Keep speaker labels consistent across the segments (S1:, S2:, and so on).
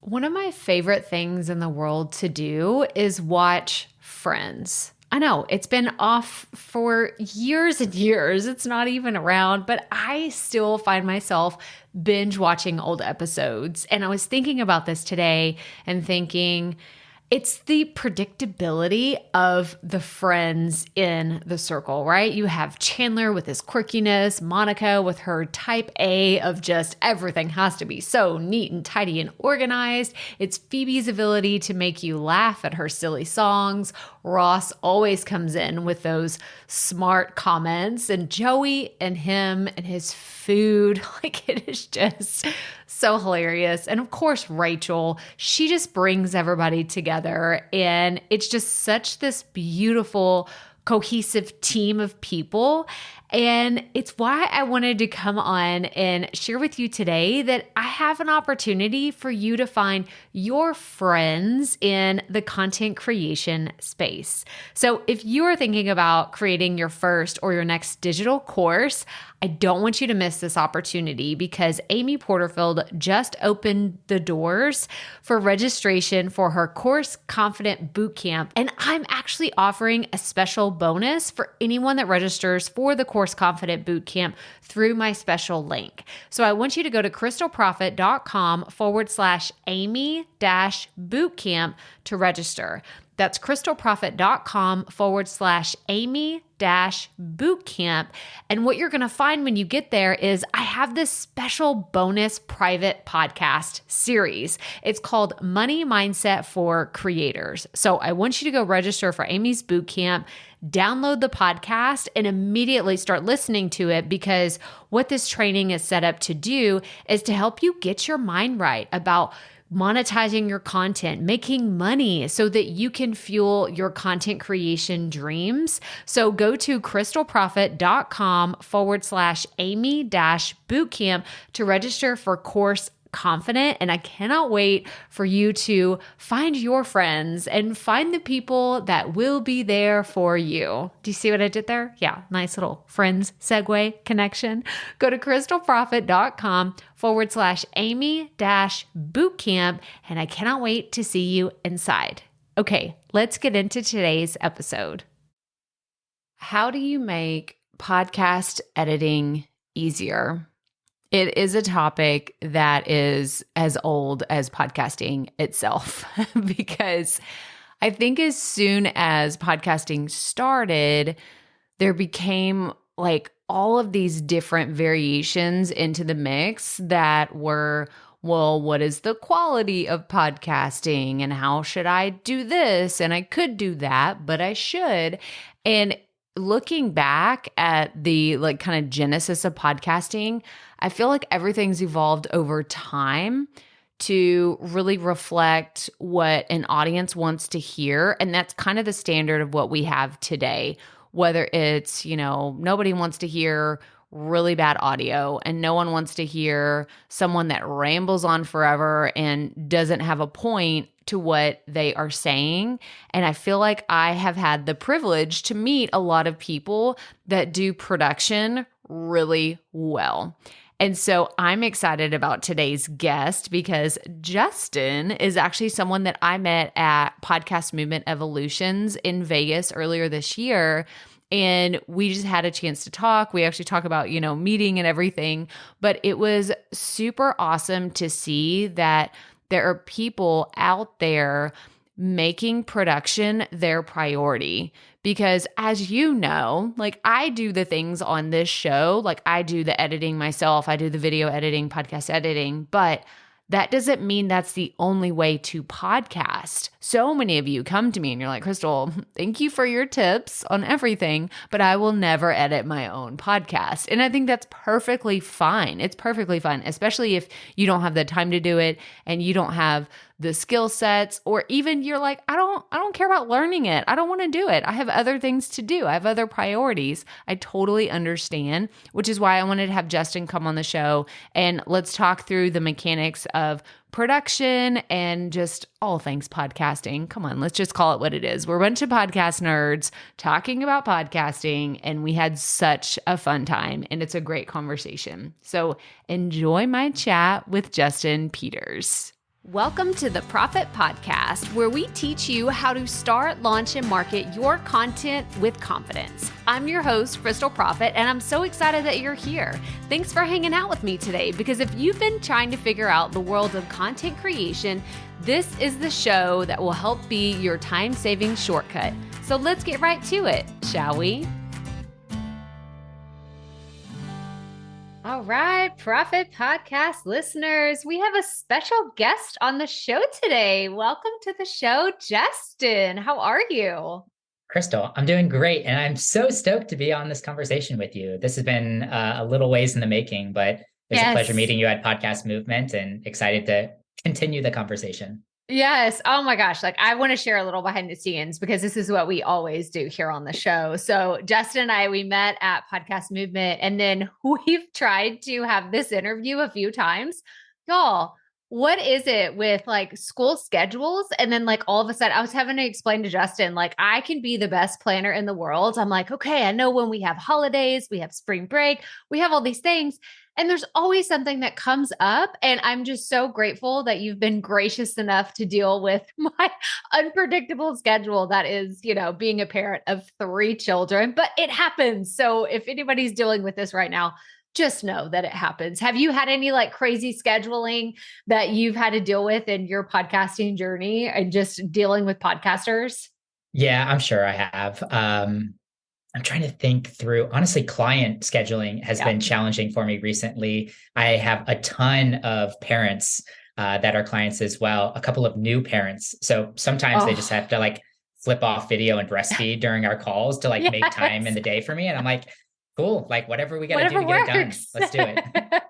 S1: One of my favorite things in the world to do is watch Friends. I know it's been off for years and years. It's not even around, but I still find myself binge watching old episodes. And I was thinking about this today and thinking, it's the predictability of the friends in the circle, right? You have Chandler with his quirkiness, Monica with her type A of just everything has to be so neat and tidy and organized. It's Phoebe's ability to make you laugh at her silly songs. Ross always comes in with those smart comments, and Joey and him and his food, like it is just so hilarious. And of course, Rachel, she just brings everybody together, and it's just such this beautiful, cohesive team of people. And it's why I wanted to come on and share with you today that I have an opportunity for you to find your friends in the content creation space. So if you are thinking about creating your first or your next digital course, I don't want you to miss this opportunity because Amy Porterfield just opened the doors for registration for her Course Confident Bootcamp. And I'm actually offering a special bonus for anyone that registers for the Course Confident Bootcamp through my special link. So I want you to go to crystalprofit.com/Amy-bootcamp to register. That's crystalprofit.com/Amy-bootcamp. And what you're going to find when you get there is I have this special bonus private podcast series. It's called Money Mindset for Creators. So I want you to go register for Amy's bootcamp, download the podcast, and immediately start listening to it, because what this training is set up to do is to help you get your mind right about monetizing your content, making money so that you can fuel your content creation dreams. So go to crystalprofit.com/Amy-bootcamp to register for Course Confident. And I cannot wait for you to find your friends and find the people that will be there for you. Do you see what I did there? Yeah, nice little friends segue connection. Go to crystalprofit.com/Amy-bootcamp. And I cannot wait to see you inside. Okay, let's get into today's episode. How do you make podcast editing easier? It is a topic that is as old as podcasting itself, because I think as soon as podcasting started, there became like all of these different variations into the mix that were, well, what is the quality of podcasting and how should I do this? And I could do that, but I should. And looking back at the like kind of genesis of podcasting, I feel like everything's evolved over time to really reflect what an audience wants to hear. And that's kind of the standard of what we have today, whether it's, nobody wants to hear really bad audio and no one wants to hear someone that rambles on forever and doesn't have a point to what they are saying. And I feel like I have had the privilege to meet a lot of people that do production really well. And so I'm excited about today's guest because Justin is actually someone that I met at Podcast Movement Evolutions in Vegas earlier this year. And we just had a chance to talk. We actually talk about, meeting and everything. But it was super awesome to see that there are people out there making production their priority. Because as you know, like I do the things on this show, like I do the editing myself, I do the video editing, podcast editing, but that doesn't mean that's the only way to podcast. So many of you come to me and you're like, Crystal, thank you for your tips on everything, but I will never edit my own podcast. And I think that's perfectly fine. It's perfectly fine, especially if you don't have the time to do it and you don't have the skill sets, or even you're like, I don't care about learning it. I don't want to do it. I have other things to do. I have other priorities. I totally understand, which is why I wanted to have Justin come on the show and let's talk through the mechanics of production and just all things podcasting. Come on, let's just call it what it is. We're a bunch of podcast nerds talking about podcasting, and we had such a fun time, and it's a great conversation. So enjoy my chat with Justin Peters. Welcome to the Profit Podcast, where we teach you how to start, launch, and market your content with confidence. I'm your host, Crystal Profit, and I'm so excited that you're here. Thanks for hanging out with me today, because if you've been trying to figure out the world of content creation, this is the show that will help be your time-saving shortcut. So let's get right to it, shall we? All right, Profit Podcast listeners, we have a special guest on the show today. Welcome to the show, Justin. How are you?
S2: Crystal, I'm doing great, and I'm so stoked to be on this conversation with you. This has been a little ways in the making, but it was a pleasure meeting you at Podcast Movement and excited to continue the conversation.
S1: Yes. Oh my gosh. I want to share a little behind the scenes because this is what we always do here on the show. So Justin and I, we met at Podcast Movement, and then we've tried to have this interview a few times. Y'all, what is it with school schedules? And then all of a sudden I was having to explain to Justin, I can be the best planner in the world. I'm like, okay, I know when we have holidays, we have spring break, we have all these things. And there's always something that comes up. And I'm just so grateful that you've been gracious enough to deal with my unpredictable schedule that is, being a parent of 3 children, but it happens. So if anybody's dealing with this right now, just know that it happens. Have you had any crazy scheduling that you've had to deal with in your podcasting journey and just dealing with podcasters?
S2: Yeah, I'm sure I have. I'm trying to think through, honestly, client scheduling has been challenging for me recently. I have a ton of parents that are clients as well, a couple of new parents. So sometimes they just have to flip off video and breastfeed during our calls to make time in the day for me. And I'm like, cool, whatever we got to do to get it done, let's do it.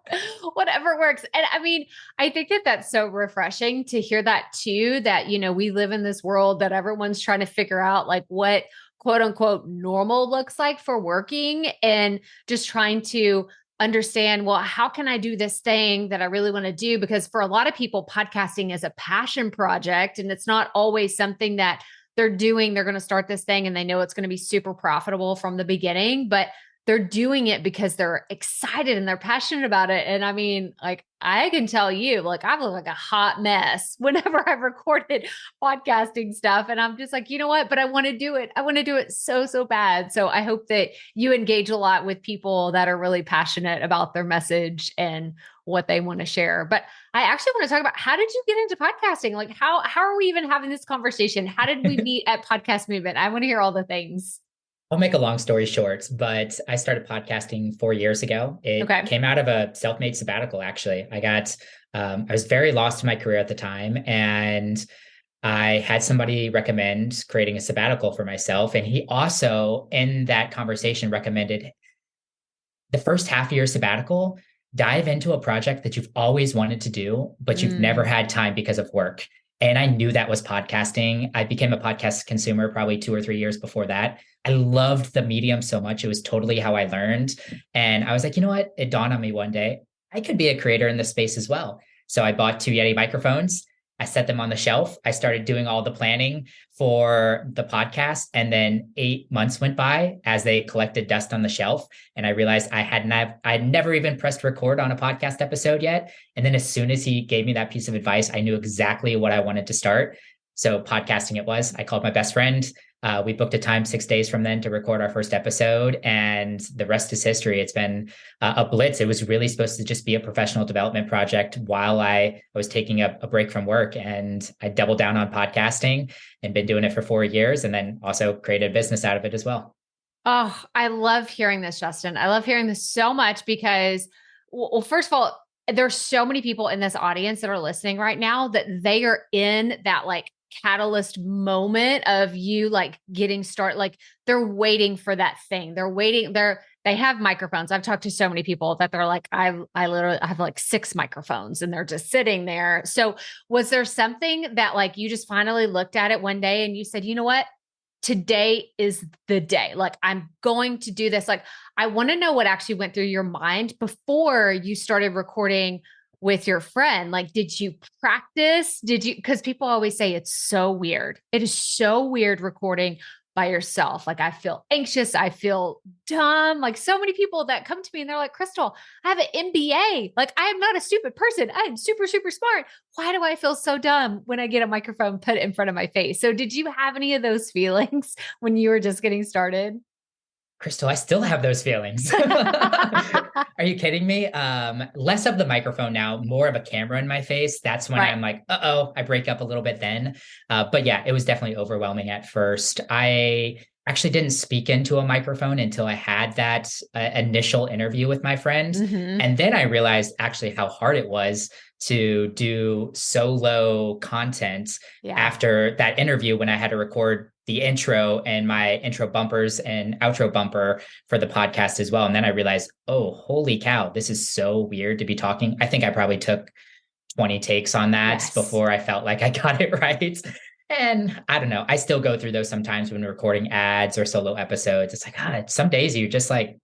S1: Whatever works. And I mean, I think that that's so refreshing to hear that too, that, we live in this world that everyone's trying to figure out what quote unquote normal looks like for working, and just trying to understand, well, how can I do this thing that I really want to do? Because for a lot of people, podcasting is a passion project, and it's not always something that they're doing. They're going to start this thing and they know it's going to be super profitable from the beginning, but they're doing it because they're excited and they're passionate about it. And I mean, I can tell you, I look like a hot mess whenever I've recorded podcasting stuff. And I'm just like, you know what? But I want to do it. I want to do it so, so bad. So I hope that you engage a lot with people that are really passionate about their message and what they want to share. But I actually want to talk about, how did you get into podcasting? How are we even having this conversation? How did we meet at Podcast Movement? I want to hear all the things.
S2: I'll make a long story short, but I started podcasting 4 years ago. It came out of a self-made sabbatical, actually. I was very lost in my career at the time, and I had somebody recommend creating a sabbatical for myself. And he also, in that conversation, recommended the first half of your sabbatical, dive into a project that you've always wanted to do, but you've never had time because of work. And I knew that was podcasting. I became a podcast consumer probably 2 or 3 years before that. I loved the medium so much. It was totally how I learned. And I was like, you know what? It dawned on me one day, I could be a creator in this space as well. So I bought 2 Yeti microphones. I set them on the shelf. I started doing all the planning for the podcast. And then 8 months went by as they collected dust on the shelf. And I realized I'd never even pressed record on a podcast episode yet. And then as soon as he gave me that piece of advice, I knew exactly what I wanted to start. So podcasting it was. I called my best friend. We booked a time 6 days from then to record our first episode, and the rest is history. It's been a blitz. It was really supposed to just be a professional development project while I was taking a break from work, and I doubled down on podcasting and been doing it for 4 years, and then also created a business out of it as well.
S1: Oh, I love hearing this, Justin. I love hearing this so much because, well, first of all, there's so many people in this audience that are listening right now that they are in that catalyst moment of you getting started. They're waiting for that thing. They're waiting. They have microphones. I've talked to so many people that they're like, I literally have 6 microphones and they're just sitting there. So was there something that you just finally looked at it one day and you said, you know what? Today is the day. I'm going to do this. I want to know what actually went through your mind before you started recording with your friend. Did you practice? Because people always say it's so weird. It is so weird recording by yourself. Like I feel anxious. I feel dumb. Like so many people that come to me and they're like, Crystal, I have an MBA. Like I am not a stupid person. I am super, super smart. Why do I feel so dumb when I get a microphone put in front of my face? So did you have any of those feelings when you were just getting started?
S2: Crystal, I still have those feelings. Are you kidding me? Less of the microphone now, more of a camera in my face. That's when I'm like, uh-oh, I break up a little bit then. But yeah, it was definitely overwhelming at first. I actually didn't speak into a microphone until I had that initial interview with my friend.
S1: Mm-hmm.
S2: And then I realized actually how hard it was to do solo content after that interview when I had to record the intro and my intro bumpers and outro bumper for the podcast as well. And then I realized, oh, holy cow, this is so weird to be talking. I think I probably took 20 takes on that before I felt like I got it right. And I don't know, I still go through those sometimes when recording ads or solo episodes. It's like, some days you're just like,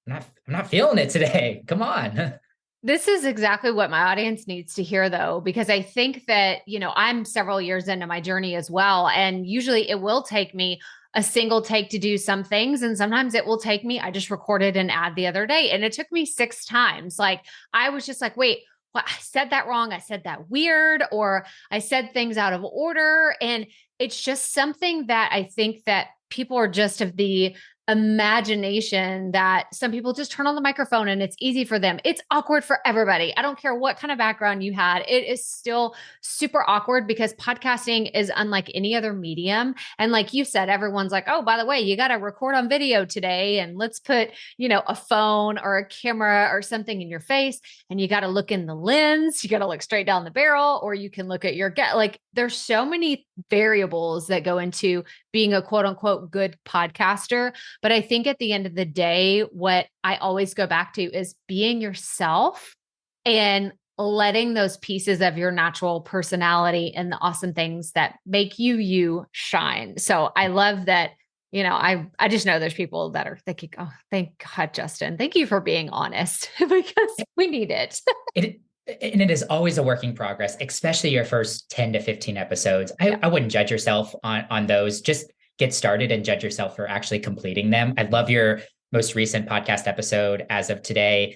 S2: I'm not feeling it today. Come on.
S1: This is exactly what my audience needs to hear, though, because I think that, I'm several years into my journey as well. And usually it will take me a single take to do some things. And sometimes it will take me, I just recorded an ad the other day and it took me 6 times. Like I was just like, wait, what? I said that wrong. I said that weird, or I said things out of order. And it's just something that I think that people are just of the imagination that some people just turn on the microphone and it's easy for them. It's awkward for everybody. I don't care what kind of background you had. It is still super awkward because podcasting is unlike any other medium. And like you said, everyone's like, oh, by the way, you got to record on video today. And let's put, a phone or a camera or something in your face. And you got to look in the lens. You got to look straight down the barrel, or you can look at your gut. Like there's so many variables that go into being a quote unquote good podcaster. But I think at the end of the day, what I always go back to is being yourself and letting those pieces of your natural personality and the awesome things that make you shine. So I love that, I just know there's people that are thinking, oh, thank God, Justin, thank you for being honest because we need it.
S2: And it is always a work in progress, especially your first 10 to 15 episodes. I wouldn't judge yourself on those. Just get started and judge yourself for actually completing them. I love your most recent podcast episode as of today,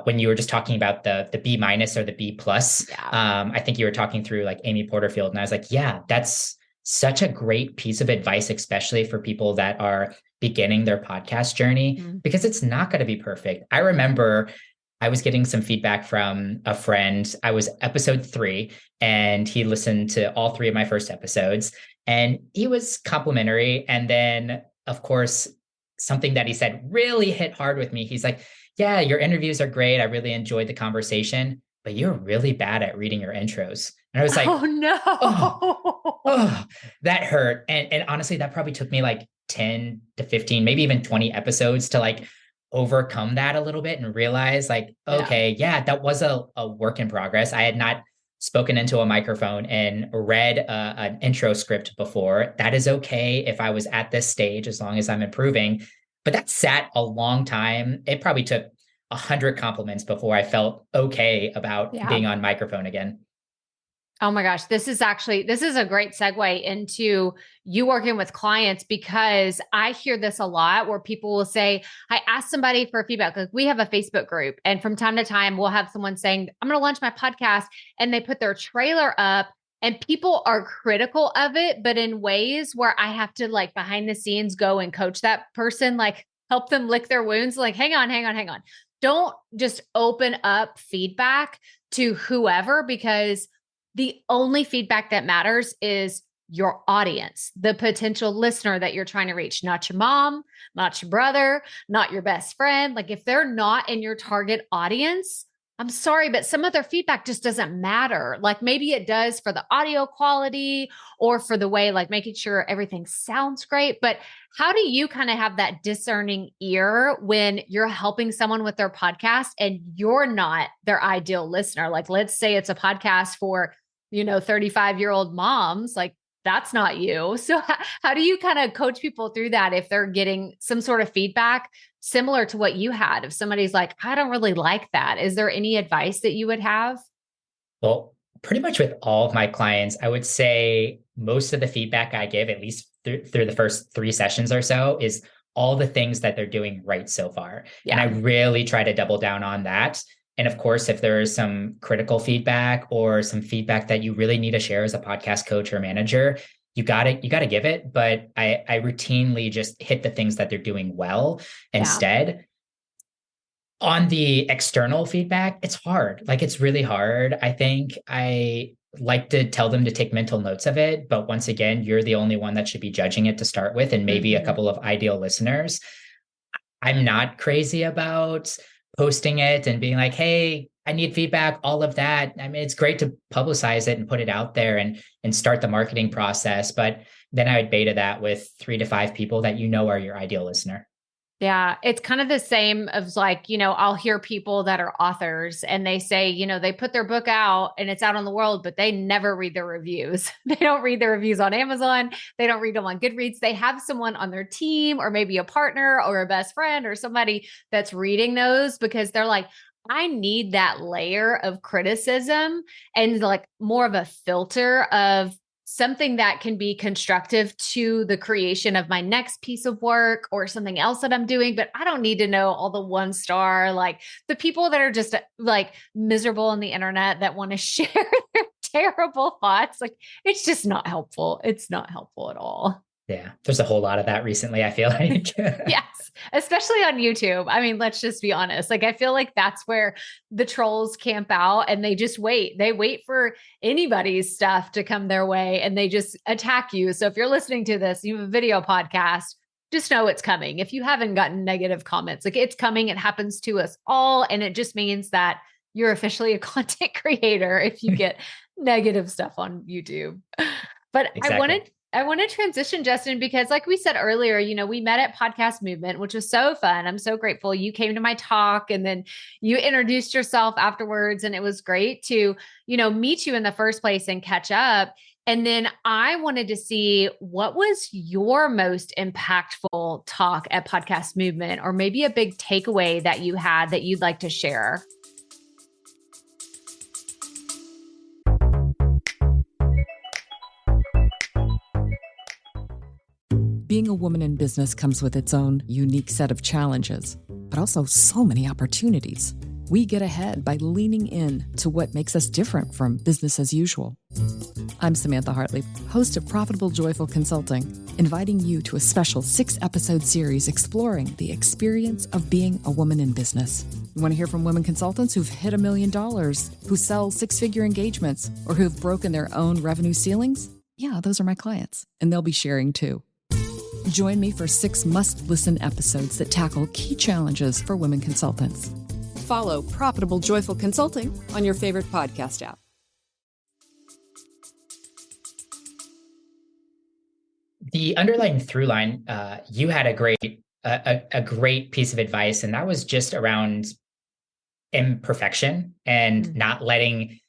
S2: when you were just talking about the B- or the B+. I think you were talking through like Amy Porterfield, and I was like, yeah, that's such a great piece of advice, especially for people that are beginning their podcast journey, because it's not going to be perfect. I remember I was getting some feedback from a friend. I was episode 3 and he listened to all 3 of my first episodes and he was complimentary. And then of course, something that he said really hit hard with me. He's like, yeah, your interviews are great. I really enjoyed the conversation, but you're really bad at reading your intros. And I was like,
S1: oh no,
S2: oh, that hurt. And honestly, that probably took me like 10 to 15, maybe even 20 episodes to like overcome that a little bit and realize like, okay, that was a work in progress. I had not spoken into a microphone and read an intro script before. That is okay if I was at this stage, as long as I'm improving. But that sat a long time. It probably took 100 compliments before I felt okay about being on microphone again.
S1: Oh my gosh, this is a great segue into you working with clients, because I hear this a lot where people will say, I asked somebody for feedback. Like we have a Facebook group, and from time to time we'll have someone saying, I'm going to launch my podcast, and they put their trailer up and people are critical of it, but in ways where I have to like behind the scenes go and coach that person, like help them lick their wounds. Like, hang on. Don't just open up feedback to whoever, because the only feedback that matters is your audience, the potential listener that you're trying to reach, not your mom, not your brother, not your best friend. Like if they're not in your target audience, I'm sorry, but some of their feedback just doesn't matter. Like maybe it does for the audio quality or for the way, like making sure everything sounds great. But how do you kind of have that discerning ear when you're helping someone with their podcast and you're not their ideal listener? Like let's say it's a podcast for 35-year-old moms, like that's not you. So how do you kind of coach people through that if they're getting some sort of feedback similar to what you had? If somebody's like, I don't really like that, is there any advice that you would have?
S2: Well, Pretty much with all of my clients, I would say most of the feedback I give, at least through the first 3 sessions or so, is all the things that they're doing right so far. Yeah. And I really try to double down on that. And of course, if there is some critical feedback or some feedback that you really need to share as a podcast coach or manager, you gotta give it. But I routinely just hit the things that they're doing well instead. On the external feedback, it's hard. Like, it's really hard. I think I like to tell them to take mental notes of it. But once again, you're the only one that should be judging it to start with, and maybe a couple of ideal listeners. I'm not crazy about posting it and being like, hey, I need feedback, all of that. I mean, it's great to publicize it and put it out there and start the marketing process. But then I would beta that with 3 to 5 people that you know are your ideal listener.
S1: Yeah, it's kind of the same as like, I'll hear people that are authors and they say, they put their book out and it's out on the world, but they never read the reviews. They don't read the reviews on Amazon. They don't read them on Goodreads. They have someone on their team or maybe a partner or a best friend or somebody that's reading those because they're like, I need that layer of criticism and like more of a filter of something that can be constructive to the creation of my next piece of work or something else that I'm doing. But I don't need to know all the 1-star, like the people that are just like miserable on the internet that want to share their terrible thoughts. Like, it's just not helpful. It's not helpful at all.
S2: Yeah. There's a whole lot of that recently, I feel like.
S1: Yes. Especially on YouTube. I mean, let's just be honest. Like, I feel like that's where the trolls camp out and they just wait. They wait for anybody's stuff to come their way and they just attack you. So if you're listening to this, you have a video podcast, just know it's coming. If you haven't gotten negative comments, like, it's coming, it happens to us all. And it just means that you're officially a content creator if you get negative stuff on YouTube. But exactly. I want to transition, Justin, because like we said earlier, we met at Podcast Movement, which was so fun. I'm so grateful. You came to my talk and then you introduced yourself afterwards. And it was great to, meet you in the first place and catch up. And then I wanted to see what was your most impactful talk at Podcast Movement, or maybe a big takeaway that you had that you'd like to share.
S3: Being a woman in business comes with its own unique set of challenges, but also so many opportunities. We get ahead by leaning in to what makes us different from business as usual. I'm Samantha Hartley, host of Profitable Joyful Consulting, inviting you to a special 6-episode series exploring the experience of being a woman in business. You want to hear from women consultants who've hit $1 million, who sell 6-figure engagements, or who've broken their own revenue ceilings? Yeah, those are my clients, and they'll be sharing too. Join me for 6 must-listen episodes that tackle key challenges for women consultants. Follow Profitable Joyful Consulting on your favorite podcast app.
S2: The underlying through line, you had a great piece of advice, and that was just around imperfection and not letting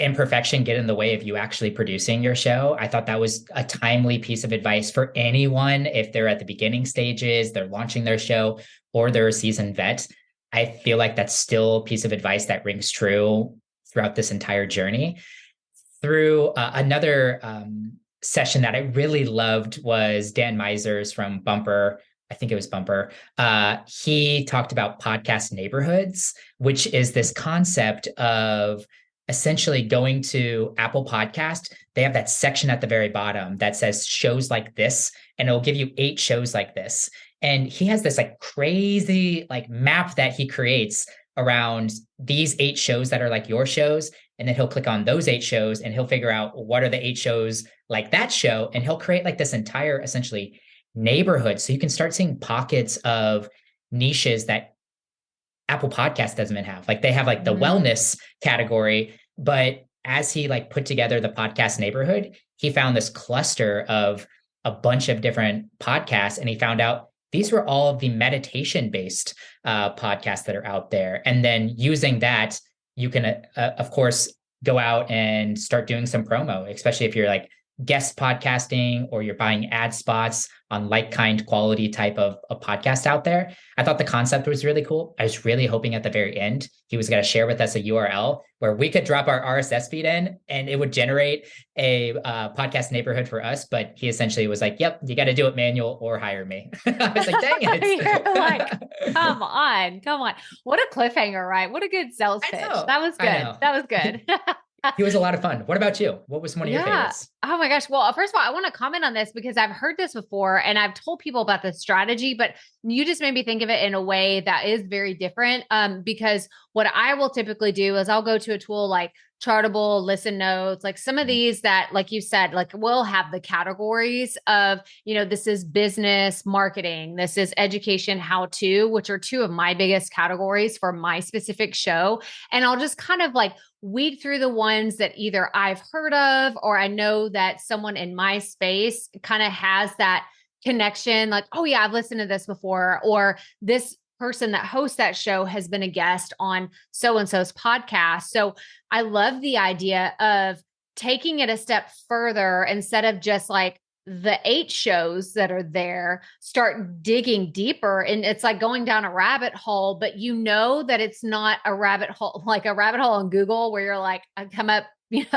S2: imperfection get in the way of you actually producing your show. I thought that was a timely piece of advice for anyone if they're at the beginning stages, they're launching their show, or they're a seasoned vet. I feel like that's still a piece of advice that rings true throughout this entire journey. Through another session that I really loved was Dan Miser's from Bumper. I think it was Bumper. He talked about podcast neighborhoods, which is this concept of essentially going to Apple Podcast. They have that section at the very bottom that says shows like this, and it'll give you 8 shows like this. And he has this like crazy like map that he creates around these 8 shows that are like your shows. And then he'll click on those 8 shows and he'll figure out what are the 8 shows like that show. And he'll create like this entire essentially neighborhood. So you can start seeing pockets of niches that Apple Podcast doesn't even have. Like, they have like the wellness category, but as he like put together the podcast neighborhood, he found this cluster of a bunch of different podcasts, and he found out these were all of the meditation-based podcasts that are out there. And then using that, you can, of course, go out and start doing some promo, especially if you're like guest podcasting or you're buying ad spots on like kind quality type of a podcast out there. I thought the concept was really cool. I was really hoping at the very end, he was going to share with us a URL where we could drop our RSS feed in and it would generate a podcast neighborhood for us. But he essentially was like, yep, you got to do it manual or hire me. I was like, dang it.
S1: You're like, come on. What a cliffhanger, right? What a good sales pitch. That was good.
S2: He was a lot of fun. What about you? What was one of your favorites?
S1: Oh my gosh. Well, first of all, I want to comment on this because I've heard this before and I've told people about this strategy, but you just made me think of it in a way that is very different. Because what I will typically do is I'll go to a tool like Chartable, Listen Notes, like some of these that, like you said, like we'll have the categories of, this is business marketing, this is education, how to, which are two of my biggest categories for my specific show. And I'll just kind of like weed through the ones that either I've heard of, or I know that someone in my space kind of has that connection. Like, oh yeah, I've listened to this before, or this person that hosts that show has been a guest on so-and-so's podcast. So I love the idea of taking it a step further instead of just like the 8 shows that are there, start digging deeper. And it's like going down a rabbit hole, but that it's not a rabbit hole, like a rabbit hole on Google where you're like, I come up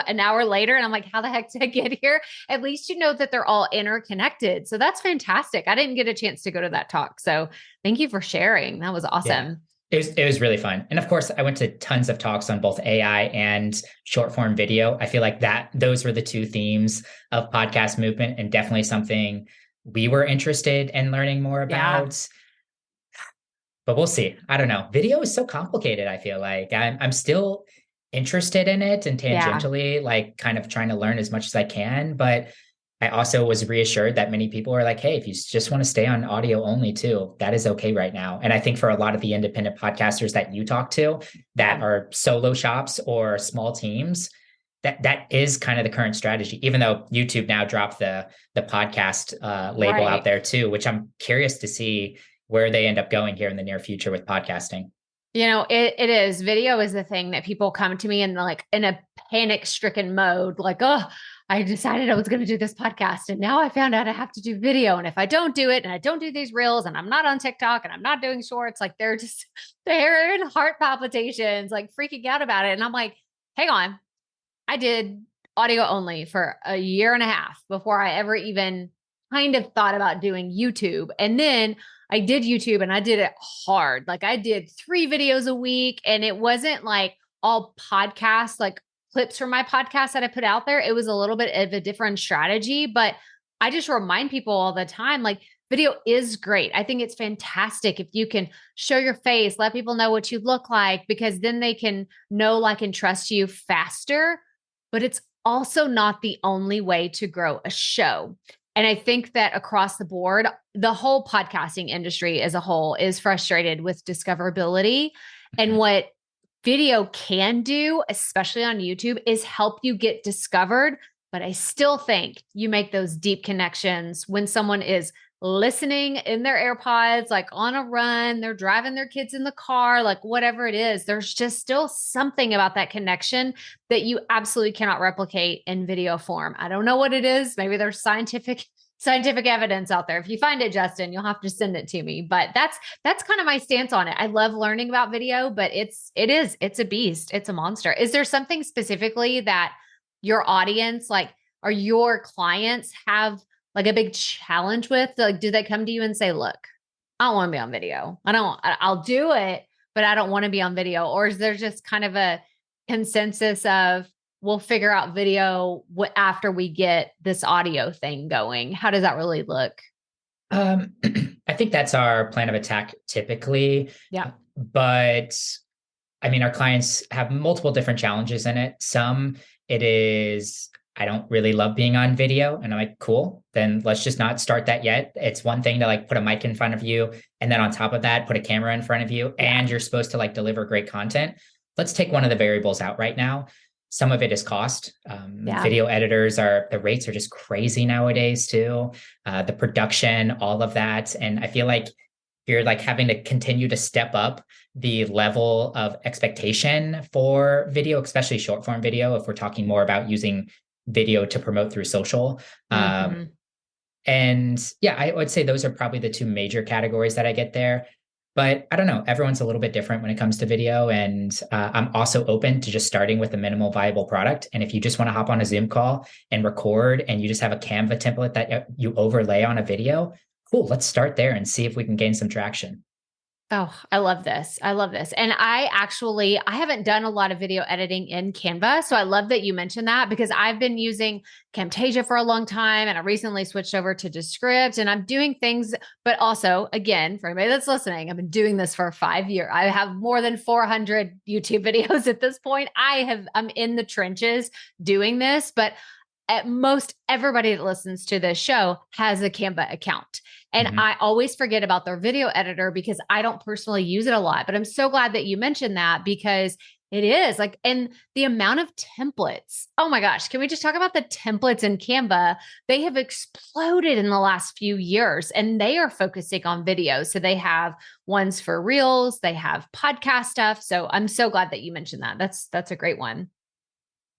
S1: an hour later and I'm like, how the heck did I get here? At least you know that they're all interconnected. So that's fantastic. I didn't get a chance to go to that talk. So thank you for sharing. That was awesome.
S2: Yeah. It was really fun. And of course, I went to tons of talks on both AI and short form video. I feel like those were the 2 themes of podcast movement and definitely something we were interested in learning more about. Yeah. But we'll see. I don't know. Video is so complicated. I feel like I'm still interested in it and tangentially like kind of trying to learn as much as I can. But I also was reassured that many people are like, hey, if you just want to stay on audio only too, that is okay right now. And I think for a lot of the independent podcasters that you talk to that are solo shops or small teams, that is kind of the current strategy, even though YouTube now dropped the podcast label out there too, which I'm curious to see where they end up going here in the near future with podcasting.
S1: It is. Video is the thing that people come to me and like in a panic stricken mode, like, oh, I decided I was going to do this podcast and now I found out I have to do video. And if I don't do it and I don't do these reels and I'm not on TikTok and I'm not doing shorts, like they're in heart palpitations, like freaking out about it. And I'm like, hang on, I did audio only for a year and a half before I ever even kind of thought about doing YouTube. And then I did YouTube and I did it hard. Like I did 3 videos a week and it wasn't like all podcasts, like clips from my podcast that I put out there. It was a little bit of a different strategy, but I just remind people all the time, like video is great. I think it's fantastic if you can show your face, let people know what you look like, because then they can know, like, and trust you faster. But it's also not the only way to grow a show. And I think that across the board, the whole podcasting industry as a whole is frustrated with discoverability. And what video can do, especially on YouTube, is help you get discovered. But I still think you make those deep connections when someone is listening in their AirPods, like on a run, they're driving their kids in the car, like whatever it is, there's just still something about that connection that you absolutely cannot replicate in video form. I don't know what it is. Maybe there's scientific evidence out there. If you find it, Justin, you'll have to send it to me. But that's kind of my stance on it. I love learning about video, but it's a beast. It's a monster. Is there something specifically that your audience, like, or your clients have like a big challenge with? Like, do they come to you and say, look, I don't want to be on video. I'll do it, but I don't want to be on video. Or is there just kind of a consensus of, we'll figure out video after we get this audio thing going? How does that really look?
S2: I think that's our plan of attack typically.
S1: Yeah.
S2: But I mean, our clients have multiple different challenges in it. Some it is, I don't really love being on video. And I'm like, cool, then let's just not start that yet. It's one thing to like put a mic in front of you. And then on top of that, put a camera in front of you, and you're supposed to like deliver great content. Let's take one of the variables out right now. Some of it is cost. Video editors the rates are just crazy nowadays too. The production, all of that. And I feel like you're like having to continue to step up the level of expectation for video, especially short form video. If we're talking more about using video to promote through social. And yeah, I would say those are probably the two major categories that I get there. But I don't know, everyone's a little bit different when it comes to video. And I'm also open to just starting with a minimal viable product. And if you just want to hop on a Zoom call and record and you just have a Canva template that you overlay on a video, cool, let's start there and see if we can gain some traction.
S1: Oh, I love this. I love this. And I haven't done a lot of video editing in Canva. So I love that you mentioned that because I've been using Camtasia for a long time and I recently switched over to Descript and I'm doing things, but also again, for anybody that's listening, I've been doing this for 5 years. I have more than 400 YouTube videos at this point. I'm in the trenches doing this, but at most everybody that listens to this show has a Canva account. And I always forget about their video editor because I don't personally use it a lot, but I'm so glad that you mentioned that because it is like, and the amount of templates, oh my gosh, can we just talk about the templates in Canva? They have exploded in the last few years and they are focusing on video. So they have ones for reels, they have podcast stuff. So I'm so glad that you mentioned that. That's a great one.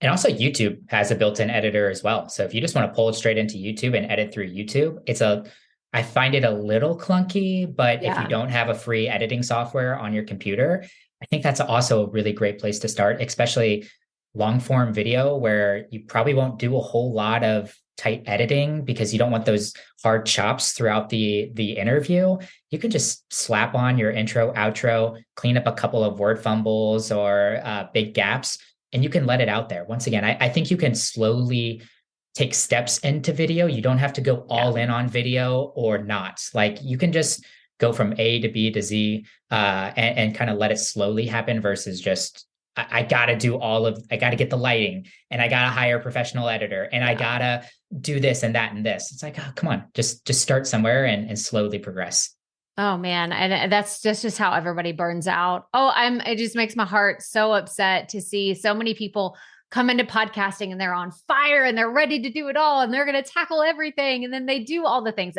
S2: And also YouTube has a built-in editor as well. So if you just want to pull it straight into YouTube and edit through YouTube, I find it a little clunky, but if you don't have a free editing software on your computer, I think that's also a really great place to start, especially long form video where you probably won't do a whole lot of tight editing because you don't want those hard chops throughout the interview. You can just slap on your intro, outro, clean up a couple of word fumbles or big gaps, and you can let it out there. Once again, I think you can slowly take steps into video. You don't have to go all in on video or not. Like you can just go from A to B to Z and kind of let it slowly happen versus just, I got to get the lighting and I got to hire a professional editor and I got to do this and that and this. It's like, oh, come on, just start somewhere and slowly progress.
S1: Oh man. And that's just how everybody burns out. It just makes my heart so upset to see so many people come into podcasting and they're on fire and they're ready to do it all and they're going to tackle everything. And then they do all the things.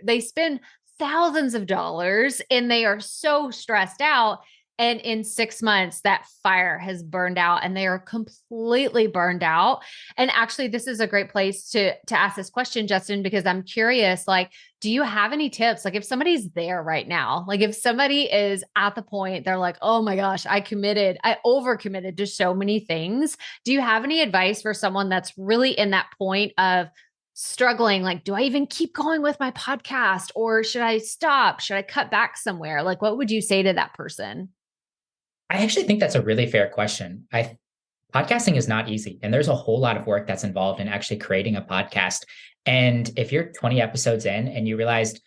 S1: They spend thousands of dollars and they are so stressed out. And in 6 months, that fire has burned out and they are completely burned out. And actually, this is a great place to ask this question, Justin, because I'm curious, like, do you have any tips? Like if somebody's there right now, like if somebody is at the point, they're like, oh my gosh, I overcommitted to so many things. Do you have any advice for someone that's really in that point of struggling? Like, do I even keep going with my podcast or should I stop? Should I cut back somewhere? Like, what would you say to that person?
S2: I actually think that's a really fair question. Podcasting is not easy, and there's a whole lot of work that's involved in actually creating a podcast. And if you're 20 episodes in and you realized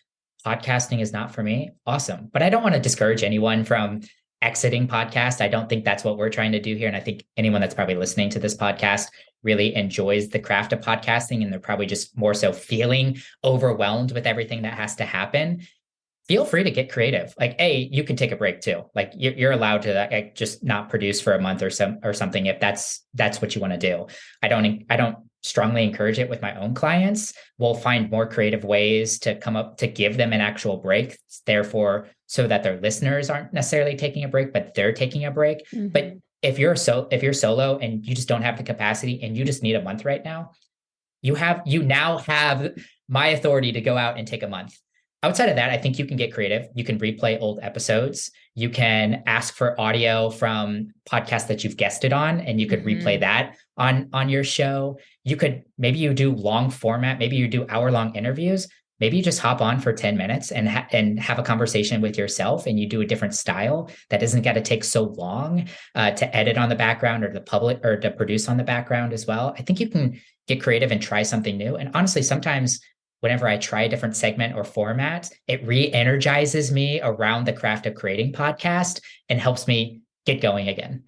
S2: podcasting is not for me, awesome. But I don't want to discourage anyone from exiting podcast. I don't think that's what we're trying to do here. And I think anyone that's probably listening to this podcast really enjoys the craft of podcasting, and they're probably just more so feeling overwhelmed with everything that has to happen. Feel free to get creative. Like, you can take a break too. Like you're allowed to just not produce for a month or something if that's what you want to do. I don't strongly encourage it with my own clients. We'll find more creative ways to come up to give them an actual break. Therefore, so that their listeners aren't necessarily taking a break, but they're taking a break. Mm-hmm. But if you're solo and you just don't have the capacity and you just need a month right now, you now have my authority to go out and take a month. Outside of that, I think you can get creative. You can replay old episodes. You can ask for audio from podcasts that you've guested on, and you could replay that on your show. Maybe you do long format. Maybe you do hour-long interviews. Maybe you just hop on for 10 minutes and have a conversation with yourself, and you do a different style that doesn't got to take so long to edit on the background or to produce on the background as well. I think you can get creative and try something new. And honestly, sometimes whenever I try a different segment or format, it re-energizes me around the craft of creating podcast and helps me get going again.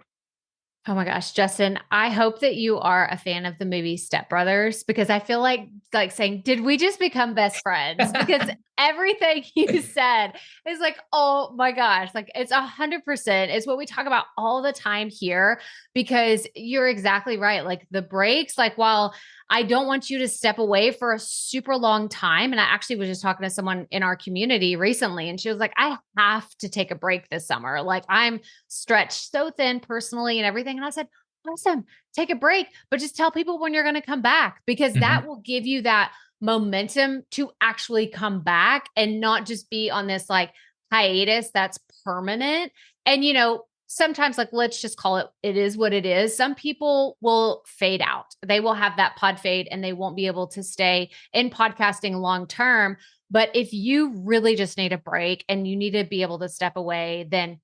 S1: Oh my gosh, Justin, I hope that you are a fan of the movie Step Brothers, because I feel like saying, did we just become best friends? Because everything you said is like, oh my gosh, like it's 100%. It's what we talk about all the time here, because you're exactly right. Like the breaks, like while I don't want you to step away for a super long time. And I actually was just talking to someone in our community recently, and she was like, I have to take a break this summer. Like I'm stretched so thin personally and everything. And I said, Awesome. Take a break, but just tell people when you're going to come back, because that will give you that momentum to actually come back and not just be on this like hiatus that's permanent. And, sometimes like, let's just call it is what it is. Some people will fade out. They will have that pod fade and they won't be able to stay in podcasting long term. But if you really just need a break and you need to be able to step away, then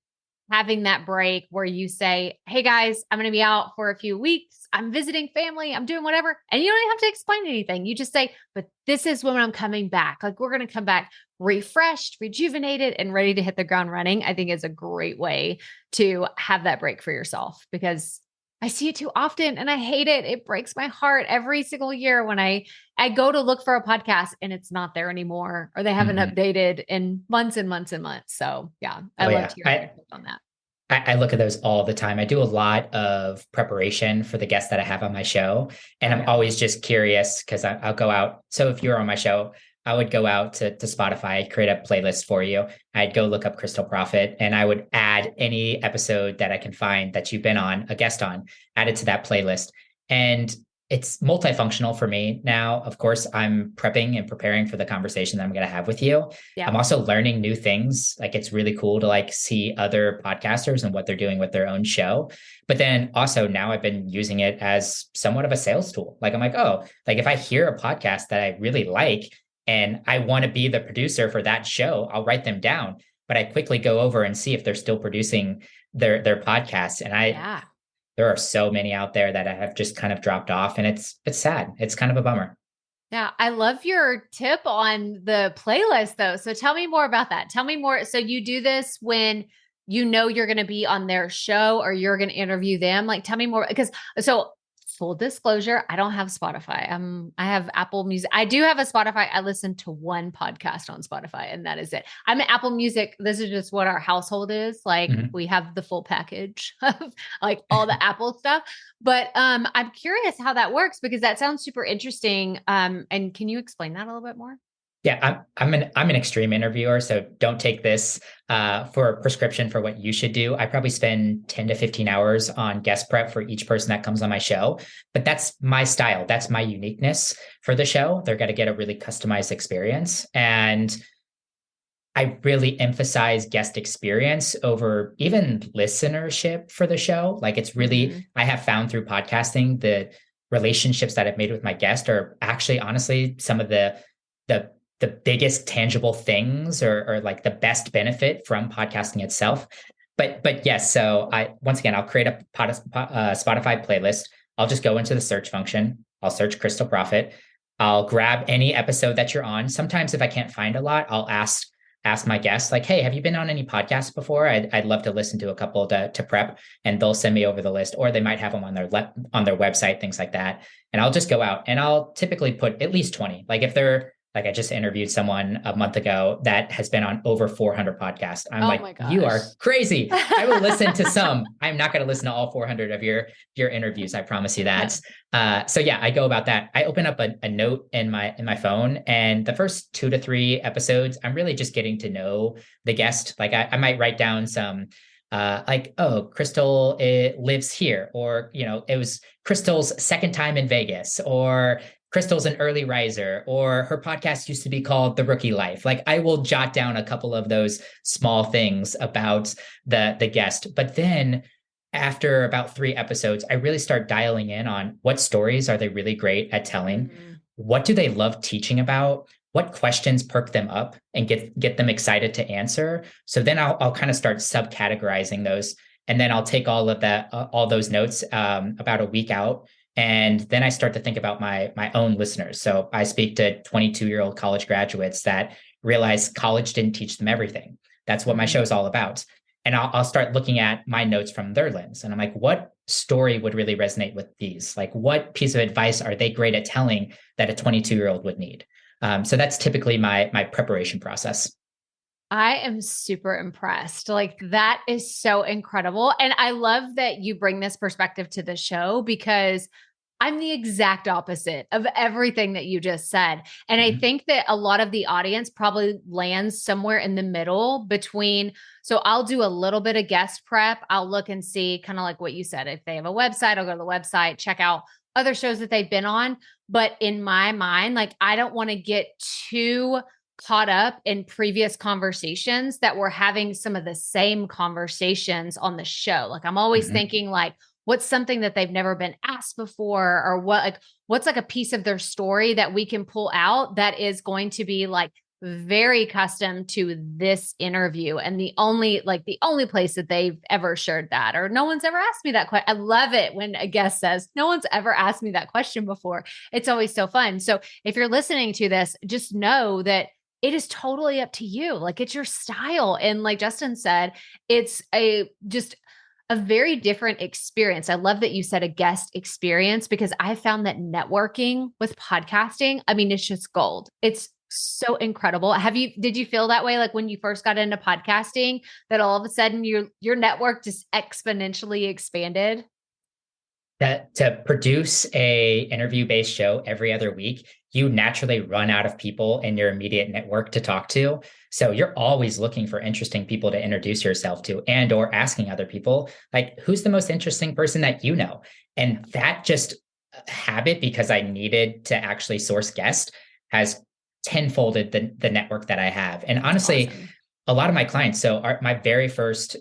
S1: having that break where you say, hey guys, I'm going to be out for a few weeks. I'm visiting family. I'm doing whatever. And you don't even have to explain anything. You just say, but this is when I'm coming back. Like we're going to come back refreshed, rejuvenated, and ready to hit the ground running. I think is a great way to have that break for yourself, because I see it too often and I hate it. It breaks my heart every single year when I go to look for a podcast and it's not there anymore, or they haven't updated in months and months and months. So yeah, I love to hear your input on that.
S2: I look at those all the time. I do a lot of preparation for the guests that I have on my show. And I'm always just curious because I'll go out. So if you're on my show, I would go out to Spotify, I'd create a playlist for you. I'd go look up Crystal Profit and I would add any episode that I can find that you've been on, a guest on, add it to that playlist. And it's multifunctional for me now. Of course, I'm prepping and preparing for the conversation that I'm going to have with you. Yeah. I'm also learning new things. Like it's really cool to like see other podcasters and what they're doing with their own show. But then also now I've been using it as somewhat of a sales tool. Like I'm like, oh, like if I hear a podcast that I really like and I want to be the producer for that show, I'll write them down. But I quickly go over and see if they're still producing their podcasts. And there are so many out there that have just kind of dropped off, and it's sad. It's kind of a bummer.
S1: Yeah. I love your tip on the playlist though. So tell me more about that. Tell me more. So you do this when you know you're going to be on their show or you're going to interview them. Like tell me more, because full disclosure, I don't have Spotify. I have Apple Music. I do have a Spotify. I listen to one podcast on Spotify and that is it. I'm an Apple Music. This is just what our household is. Like we have the full package of like all the Apple stuff. But I'm curious how that works because that sounds super interesting. And can you explain that a little bit more?
S2: Yeah, I'm an extreme interviewer, so don't take this for a prescription for what you should do. I probably spend 10 to 15 hours on guest prep for each person that comes on my show, but that's my style. That's my uniqueness for the show. They're going to get a really customized experience. And I really emphasize guest experience over even listenership for the show. Like it's really, I have found through podcasting, the relationships that I've made with my guest are actually honestly some of the biggest tangible things or like the best benefit from podcasting itself. But yes, so I'll create a Spotify playlist. I'll just go into the search function. I'll search Crystal Profit. I'll grab any episode that you're on. Sometimes if I can't find a lot, I'll ask my guests like, hey, have you been on any podcasts before? I'd love to listen to a couple to prep, and they'll send me over the list, or they might have them on their website, things like that. And I'll just go out and I'll typically put at least 20. Like if they're like, I just interviewed someone a month ago that has been on over 400 podcasts. I'm like, you are crazy. I will listen to some. I'm not going to listen to all 400 of your interviews. I promise you that. So yeah, I go about that. I open up a note in my phone, and the first 2 to 3 episodes, I'm really just getting to know the guest. Like I might write down some like, oh, Crystal lives here, or, it was Crystal's second time in Vegas, or Crystal's an early riser, or her podcast used to be called The Rookie Life. Like I will jot down a couple of those small things about the guest. But then after about 3 episodes, I really start dialing in on what stories are they really great at telling? What do they love teaching about? What questions perk them up and get them excited to answer? So then I'll kind of start subcategorizing those. And then I'll take all of that, all those notes about a week out. And then I start to think about my own listeners. So I speak to 22-year-old college graduates that realize college didn't teach them everything. That's what my show is all about. And I'll start looking at my notes from their lens. And I'm like, what story would really resonate with these? Like what piece of advice are they great at telling that a 22-year-old would need? So that's typically my preparation process.
S1: I am super impressed. Like that is so incredible. And I love that you bring this perspective to the show, because I'm the exact opposite of everything that you just said. And I think that a lot of the audience probably lands somewhere in the middle between, so I'll do a little bit of guest prep. I'll look and see kind of like what you said. If they have a website, I'll go to the website, check out other shows that they've been on. But in my mind, like I don't want to get too caught up in previous conversations that we're having some of the same conversations on the show. Like I'm always thinking like, what's something that they've never been asked before, or what's like a piece of their story that we can pull out that is going to be like very custom to this interview. And the only place that they've ever shared that, or no one's ever asked me that question. I love it when a guest says, no one's ever asked me that question before. It's always so fun. So if you're listening to this, just know that it is totally up to you. Like it's your style. And like Justin said, it's just a very different experience. I love that you said a guest experience, because I found that networking with podcasting, I mean, it's just gold. It's so incredible. Did you feel that way? Like when you first got into podcasting, that all of a sudden your network just exponentially expanded?
S2: That to produce a interview-based show every other week, you naturally run out of people in your immediate network to talk to. So you're always looking for interesting people to introduce yourself to, and or asking other people, like, who's the most interesting person that you know? And that just habit, because I needed to actually source guests, has tenfolded the network that I have. And honestly, awesome. A lot of my clients, so my very first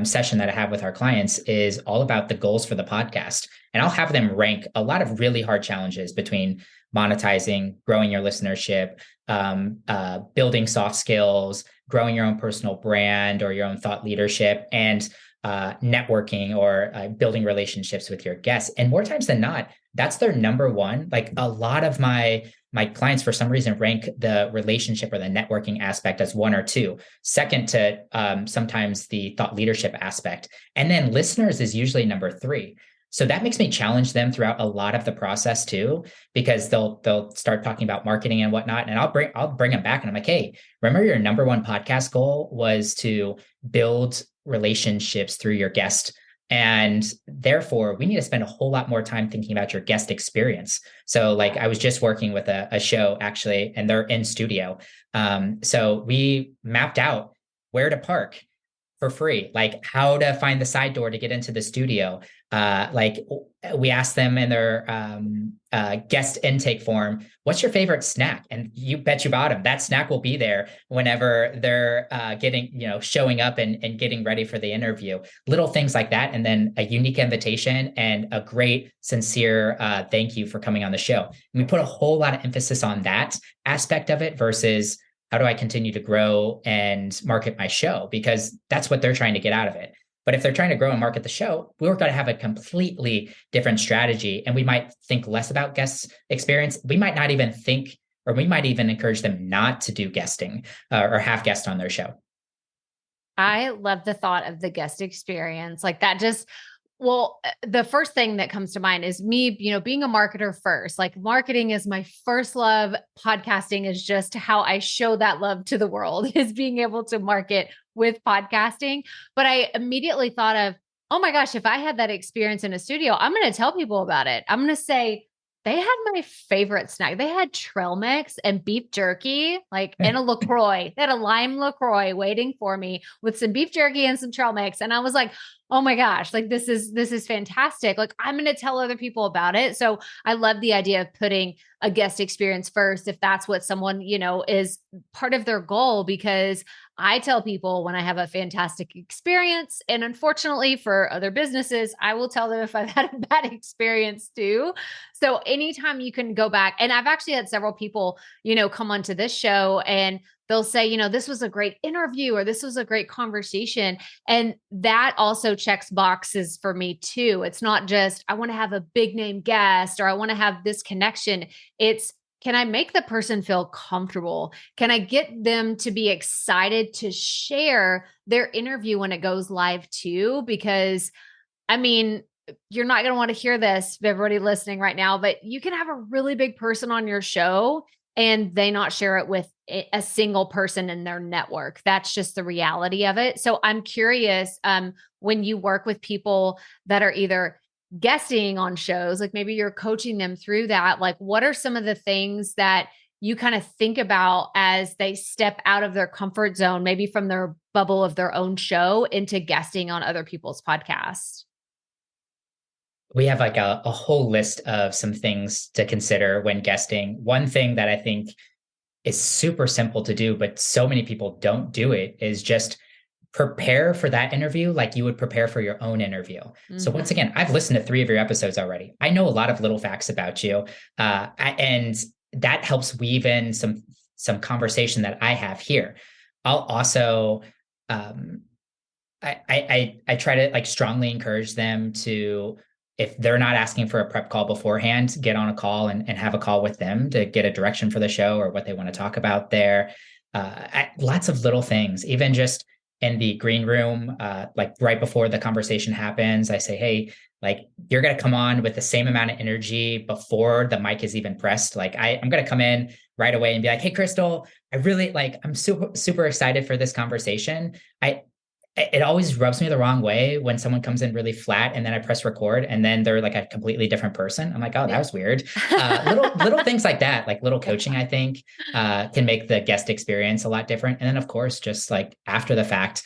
S2: session that I have with our clients is all about the goals for the podcast. And I'll have them rank a lot of really hard challenges between monetizing, growing your listenership, building soft skills, growing your own personal brand or your own thought leadership, and networking or building relationships with your guests. And more times than not, that's their number one. Like a lot of my clients, for some reason, rank the relationship or the networking aspect as 1 or 2, second to sometimes the thought leadership aspect. And then listeners is usually number 3. So that makes me challenge them throughout a lot of the process too, because they'll start talking about marketing and whatnot. And I'll bring them back and I'm like, hey, remember your number 1 podcast goal was to build relationships through your guest. And therefore, we need to spend a whole lot more time thinking about your guest experience. So like I was just working with a show actually, and they're in studio. So we mapped out where to park for free, like how to find the side door to get into the studio. Like we asked them in their guest intake form, what's your favorite snack? And you bet you bottom that snack will be there whenever they're showing up and getting ready for the interview. Little things like that. And then a unique invitation and a great, sincere thank you for coming on the show. And we put a whole lot of emphasis on that aspect of it versus how do I continue to grow and market my show? Because that's what they're trying to get out of it. But if they're trying to grow and market the show, we're going to have a completely different strategy. And we might think less about guest experience. We might not even think, or we might even encourage them not to do guesting or have guests on their show.
S1: I love the thought of the guest experience. Like that just, well, the first thing that comes to mind is me, being a marketer first. Like marketing is my first love. Podcasting is just how I show that love to the world, is being able to market with podcasting. But I immediately thought of, oh my gosh, if I had that experience in a studio, I'm going to tell people about it. I'm going to say, they had my favorite snack. They had trail mix and beef jerky, like in a LaCroix. They had a lime LaCroix waiting for me with some beef jerky and some trail mix. And I was like, oh my gosh, like this is fantastic. Like I'm going to tell other people about it. So I love the idea of putting a guest experience first, if that's what someone, is part of their goal, because I tell people when I have a fantastic experience, and unfortunately for other businesses, I will tell them if I've had a bad experience too. So anytime you can go back, and I've actually had several people, come onto this show and they'll say, this was a great interview, or this was a great conversation. And that also checks boxes for me too. It's not just, I want to have a big name guest, or I want to have this connection. It's, can I make the person feel comfortable? Can I get them to be excited to share their interview when it goes live too? Because I mean, you're not going to want to hear this, everybody listening right now, but you can have a really big person on your show and they not share it with a single person in their network. That's just the reality of it. So I'm curious, when you work with people that are either guesting on shows, like maybe you're coaching them through that. Like, what are some of the things that you kind of think about as they step out of their comfort zone, maybe from their bubble of their own show into guesting on other people's podcasts?
S2: We have like a whole list of some things to consider when guesting. One thing that I think is super simple to do, but so many people don't do it, is just prepare for that interview like you would prepare for your own interview. Mm-hmm. So once again, I've listened to 3 of your episodes already. I know a lot of little facts about you, and that helps weave in some conversation that I have here. I'll also, I try to like strongly encourage them to, if they're not asking for a prep call beforehand, get on a call and have a call with them to get a direction for the show or what they want to talk about there. Lots of little things, even just in the green room, like right before the conversation happens, I say, hey, like you're going to come on with the same amount of energy before the mic is even pressed. Like I'm going to come in right away and be like, hey, Crystal, I'm super, super excited for this conversation. It always rubs me the wrong way when someone comes in really flat and then I press record and then they're like a completely different person. I'm like, oh, that was weird. Little things like that, like little coaching, I think, can make the guest experience a lot different. And then of course, just like after the fact,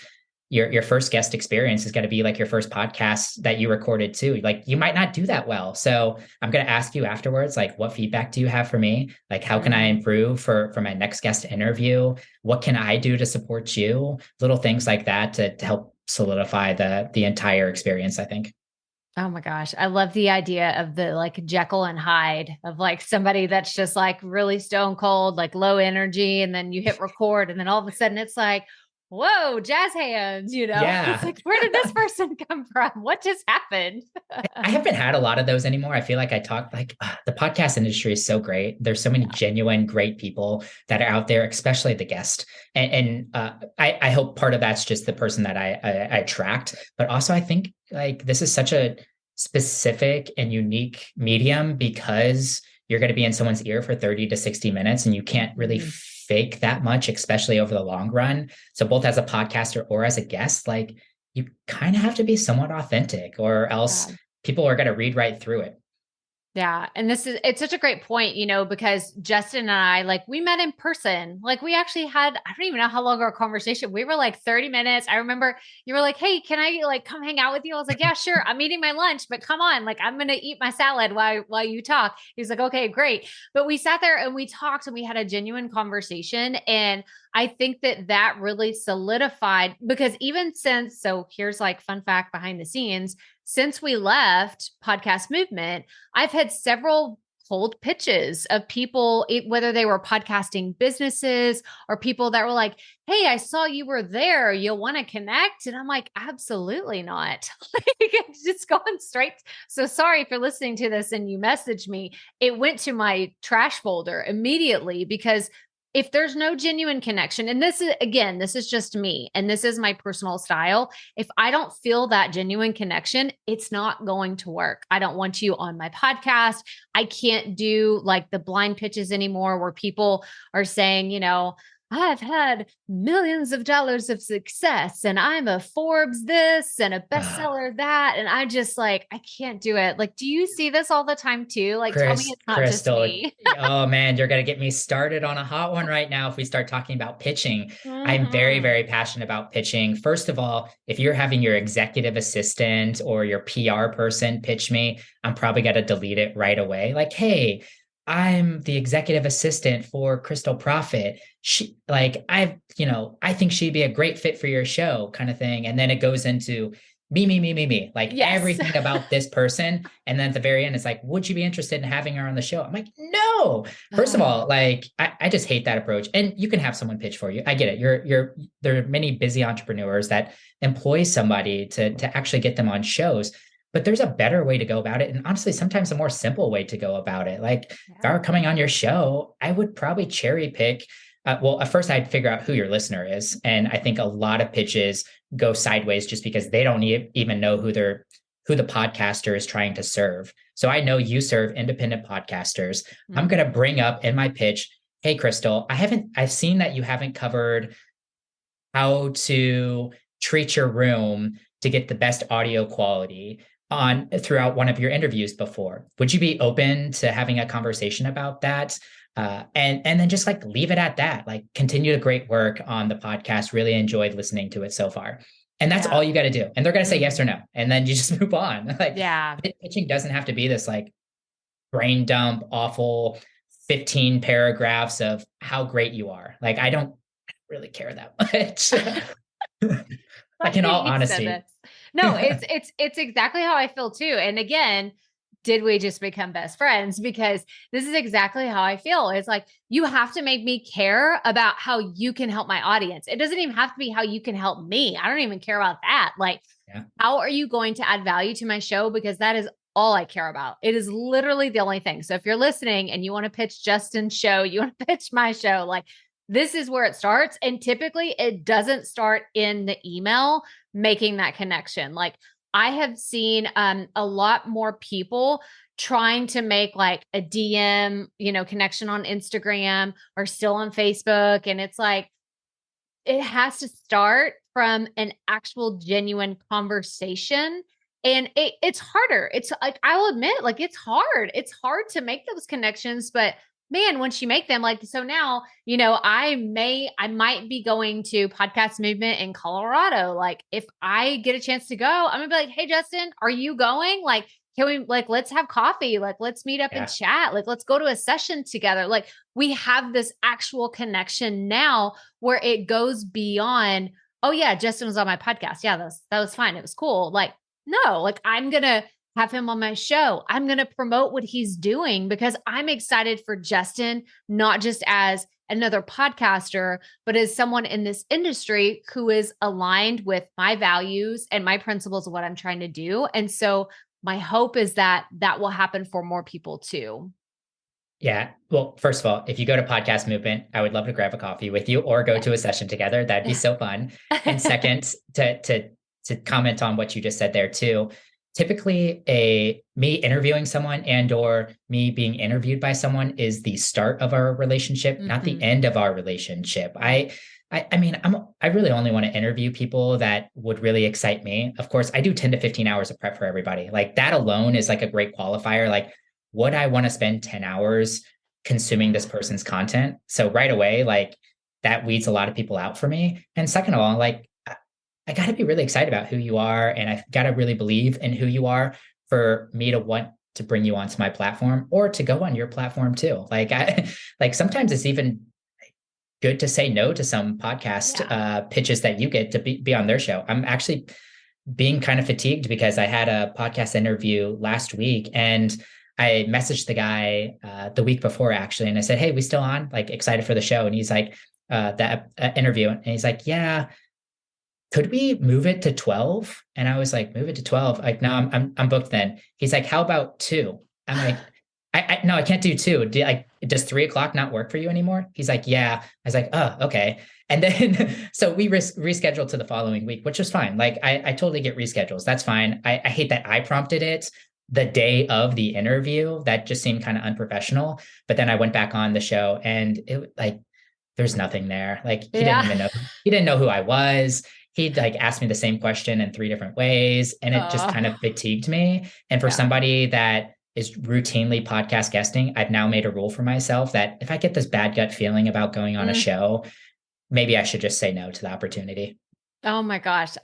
S2: your first guest experience is going to be like your first podcast that you recorded too. Like you might not do that well. So I'm going to ask you afterwards, like, what feedback do you have for me? Like, how can I improve for my next guest interview? What can I do to support you? Little things like that to help solidify the entire experience, I think.
S1: Oh my gosh. I love the idea of the like Jekyll and Hyde of like somebody that's just like really stone cold, like low energy. And then you hit record and then all of a sudden it's like, whoa, jazz hands,
S2: Yeah.
S1: It's like, where did this person come from? What just happened?
S2: I haven't had a lot of those anymore. I feel like I talk like the podcast industry is so great. There's so many genuine, great people that are out there, especially the guest. And I hope part of that's just the person that I attract, but also I think like this is such a specific and unique medium because you're going to be in someone's ear for 30 to 60 minutes and you can't really fake that much, especially over the long run. So both as a podcaster or as a guest, like you kind of have to be somewhat authentic or else people are going to read right through it.
S1: Yeah. And it's such a great point, because Justin and I, like we met in person, like we actually had, I don't even know how long our conversation, we were like 30 minutes. I remember you were like, hey, can I like come hang out with you? I was like, yeah, sure. I'm eating my lunch, but come on, like I'm going to eat my salad while you talk. He was like, okay, great. But we sat there and we talked and we had a genuine conversation. And I think that really solidified because so here's like fun fact behind the scenes, since we left Podcast Movement, I've had several cold pitches of people, whether they were podcasting businesses or people that were like, hey, I saw you were there. You'll want to connect. And I'm like, absolutely not. Like, just going straight. So sorry for listening to this and you messaged me. It went to my trash folder immediately because if there's no genuine connection, and this is just me, and this is my personal style. If I don't feel that genuine connection, it's not going to work. I don't want you on my podcast. I can't do like the blind pitches anymore where people are saying, I've had millions of dollars of success and I'm a Forbes this and a bestseller that. And I just like, I can't do it. Like, do you see this all the time too? Like, tell me it's not
S2: Crystal,
S1: just me.
S2: Oh man, you're going to get me started on a hot one right now. If we start talking about pitching, I'm very, very passionate about pitching. First of all, if you're having your executive assistant or your PR person pitch me, I'm probably going to delete it right away. Like, hey, I'm the executive assistant for Crystal Profit. I think she'd be a great fit for your show kind of thing. And then it goes into me, like everything about this person. And then at the very end, it's like, would you be interested in having her on the show? I'm like, no, first of all, like, I just hate that approach. And you can have someone pitch for you. I get it. There are many busy entrepreneurs that employ somebody to actually get them on shows. But there's a better way to go about it. And honestly, sometimes a more simple way to go about it. Like if I were coming on your show, I would probably cherry pick. At first I'd figure out who your listener is. And I think a lot of pitches go sideways just because they don't even know who the podcaster is trying to serve. So I know you serve independent podcasters. Mm-hmm. I'm going to bring up in my pitch, hey, Crystal, I've seen that you haven't covered how to treat your room to get the best audio quality. on throughout one of your interviews before. Would you be open to having a conversation about that? And then just like leave it at that, like continue the great work on the podcast. Really enjoyed listening to it so far. And that's all you got to do. And they're going to say yes or no. And then you just move on. Like pitching doesn't have to be this like brain dump, awful 15 paragraphs of how great you are. Like, I don't really care that much. Like in all honesty.
S1: No, it's exactly how I feel too. And again, did we just become best friends? Because this is exactly how I feel. It's like, you have to make me care about how you can help my audience. It doesn't even have to be how you can help me. I don't even care about that. Like, how are you going to add value to my show? Because that is all I care about. It is literally the only thing. So if you're listening and you want to pitch Justin's show, you want to pitch my show, like, this is where it starts. And typically it doesn't start in the email making that connection. Like, I have seen a lot more people trying to make like a DM, connection on Instagram or still on Facebook. And it's like, it has to start from an actual genuine conversation. And it's harder. It's like, I'll admit, like, it's hard. It's hard to make those connections, but man, once you make them, like, so now, I might be going to Podcast Movement in Colorado. Like, if I get a chance to go, I'm gonna be like, hey, Justin, are you going? Like, can we, like, let's have coffee. Like, let's meet up and chat. Like, let's go to a session together. Like, we have this actual connection now where it goes beyond, oh yeah, Justin was on my podcast. Yeah, that was fine. It was cool. Like, no, like, I'm going to have him on my show. I'm going to promote what he's doing because I'm excited for Justin, not just as another podcaster, but as someone in this industry who is aligned with my values and my principles of what I'm trying to do. And so my hope is that that will happen for more people too.
S2: Yeah. Well, first of all, if you go to Podcast Movement, I would love to grab a coffee with you or go to a session together. That'd be so fun. And second, to comment on what you just said there too, typically me interviewing someone and or me being interviewed by someone is the start of our relationship, not the end of our relationship. I mean, I really only want to interview people that would really excite me. Of course, I do 10 to 15 hours of prep for everybody. Like, that alone is like a great qualifier. Like, would I want to spend 10 hours consuming this person's content? So right away, like, that weeds a lot of people out for me. And second of all, like, I got to be really excited about who you are. And I've got to really believe in who you are for me to want to bring you onto my platform or to go on your platform too. Like, sometimes it's even good to say no to some podcast pitches that you get to be on their show. I'm actually being kind of fatigued because I had a podcast interview last week and I messaged the guy the week before actually. And I said, hey, we still on? Like, excited for the show. And he's like, that interview. And he's like, yeah, could we move it to 12? And I was like, move it to 12. Like, no, I'm booked then. He's like, how about 2? I'm like, no, I can't do 2. Does 3 o'clock not work for you anymore? He's like, yeah. I was like, oh, okay. And then, so we rescheduled to the following week, which was fine. Like, I totally get reschedules. That's fine. I hate that I prompted it the day of the interview. That just seemed kind of unprofessional. But then I went back on the show and it, like, there's nothing there. Like, he didn't know who I was. He'd like asked me the same question in 3 different ways. And it just kind of fatigued me. And for somebody that is routinely podcast guesting, I've now made a rule for myself that if I get this bad gut feeling about going on a show, maybe I should just say no to the opportunity.
S1: Oh my gosh.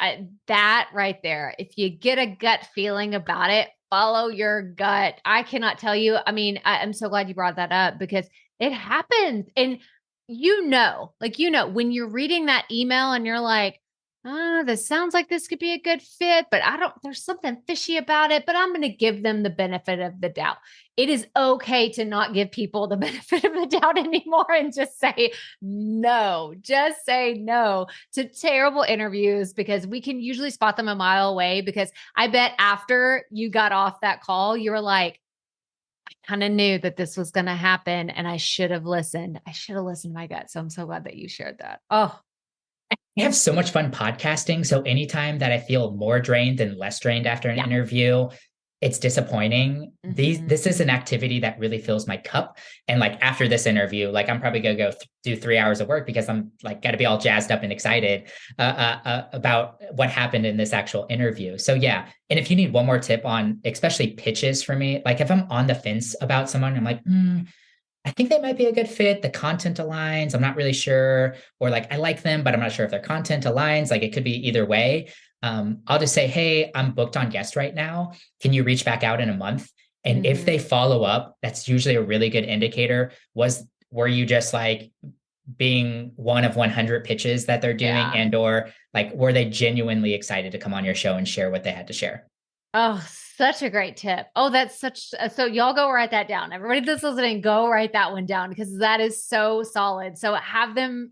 S1: That right there. If you get a gut feeling about it, follow your gut. I cannot tell you. I mean, I'm so glad you brought that up because it happens. And when you're reading that email and you're like, this sounds like this could be a good fit, but there's something fishy about it, but I'm going to give them the benefit of the doubt. It is okay to not give people the benefit of the doubt anymore and just say no to terrible interviews because we can usually spot them a mile away. Because I bet after you got off that call, you were like, I kind of knew that this was going to happen and I should have listened. To my gut. So I'm so glad that you shared that. Oh,
S2: I have so much fun podcasting. So anytime that I feel more drained than less drained after an interview, it's disappointing. This is an activity that really fills my cup. And like after this interview, like I'm probably gonna go do 3 hours of work because I'm like got to be all jazzed up and excited about what happened in this actual interview. So yeah. And if you need one more tip on especially pitches for me, like if I'm on the fence about someone, I'm like, I think they might be a good fit. The content aligns. I'm not really sure. Or like, I like them, but I'm not sure if their content aligns. Like it could be either way. I'll just say, hey, I'm booked on guest right now. Can you reach back out in a month? And if they follow up, that's usually a really good indicator. Were you just like being one of 100 pitches that they're doing and or like, were they genuinely excited to come on your show and share what they had to share?
S1: Oh, such a great tip. Oh, that's so y'all go write that down. Everybody that's listening, go write that one down because that is so solid. So have them,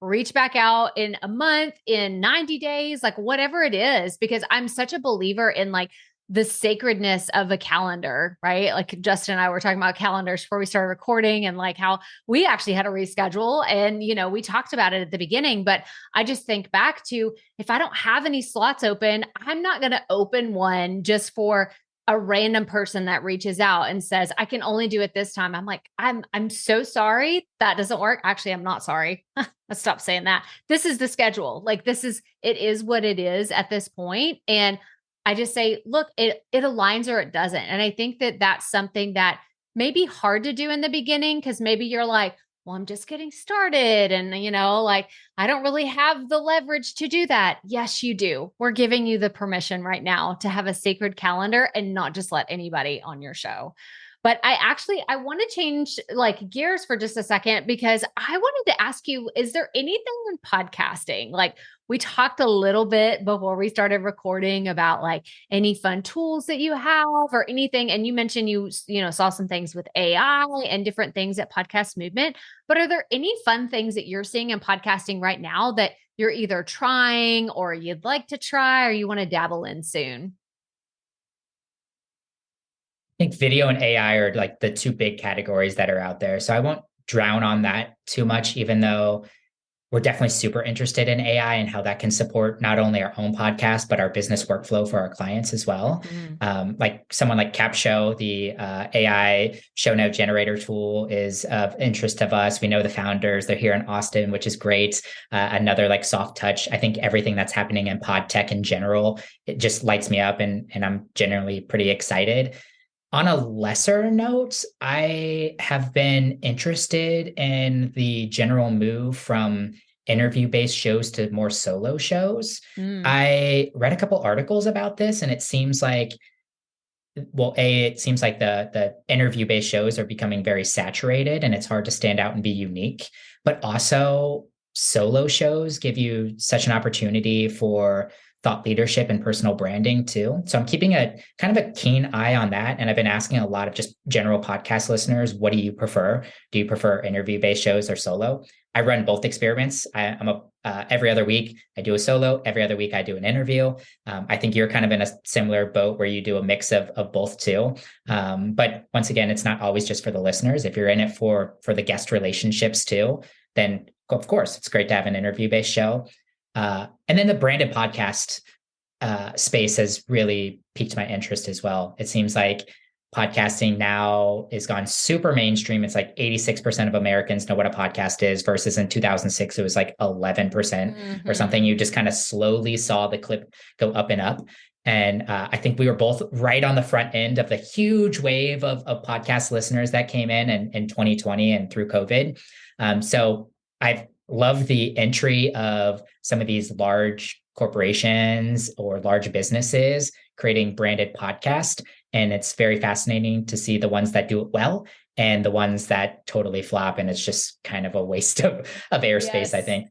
S1: reach back out in a month, in 90 days, like whatever it is, because I'm such a believer in like the sacredness of a calendar, right? Like Justin and I were talking about calendars before we started recording and like how we actually had to reschedule. And, we talked about it at the beginning, but I just think back to if I don't have any slots open, I'm not going to open one just for a random person that reaches out and says, I can only do it this time. I'm like, I'm so sorry. That doesn't work. Actually, I'm not sorry. Let's stop saying that. This is the schedule. Like it is what it is at this point. And I just say, look, it aligns or it doesn't. And I think that that's something that may be hard to do in the beginning because maybe you're like, well, I'm just getting started. And, like, I don't really have the leverage to do that. Yes, you do. We're giving you the permission right now to have a sacred calendar and not just let anybody on your show. But I want to change like gears for just a second because I wanted to ask you, is there anything in podcasting? Like we talked a little bit before we started recording about like any fun tools that you have or anything. And you mentioned you saw some things with AI and different things at Podcast Movement, but are there any fun things that you're seeing in podcasting right now that you're either trying or you'd like to try or you want to dabble in soon?
S2: I think video and AI are like the two big categories that are out there. So I won't drown on that too much, even though we're definitely super interested in AI and how that can support not only our own podcast, but our business workflow for our clients as well. Like someone like CapShow, the AI show note generator tool is of interest of us. We know the founders, they're here in Austin, which is great. Another like soft touch. I think everything that's happening in pod tech in general, it just lights me up and I'm generally pretty excited. On a lesser note, I have been interested in the general move from interview-based shows to more solo shows. I read a couple articles about this, and it seems like, it seems like the interview-based shows are becoming very saturated, and it's hard to stand out and be unique. But also, solo shows give you such an opportunity for thought leadership and personal branding too. So I'm keeping a kind of a keen eye on that. And I've been asking a lot of just general podcast listeners, what do you prefer? Do you prefer interview-based shows or solo? I run both experiments. Every other week I do a solo. Every other week I do an interview. I think you're kind of in a similar boat where you do a mix of both too. But once again, it's not always just for the listeners. If you're in it for the guest relationships too, then of course it's great to have an interview-based show. And then the branded podcast space has really piqued my interest as well. It seems like podcasting now is gone super mainstream. It's like 86% of Americans know what a podcast is versus in 2006, it was like 11% or something. You just kind of slowly saw the clip go up and up. And I think we were both right on the front end of the huge wave of podcast listeners that came in 2020 and through COVID. So I've loved the entry of some of these large corporations or large businesses creating branded podcast. And it's very fascinating to see the ones that do it well and the ones that totally flop. And it's just kind of a waste of airspace, yes. I think.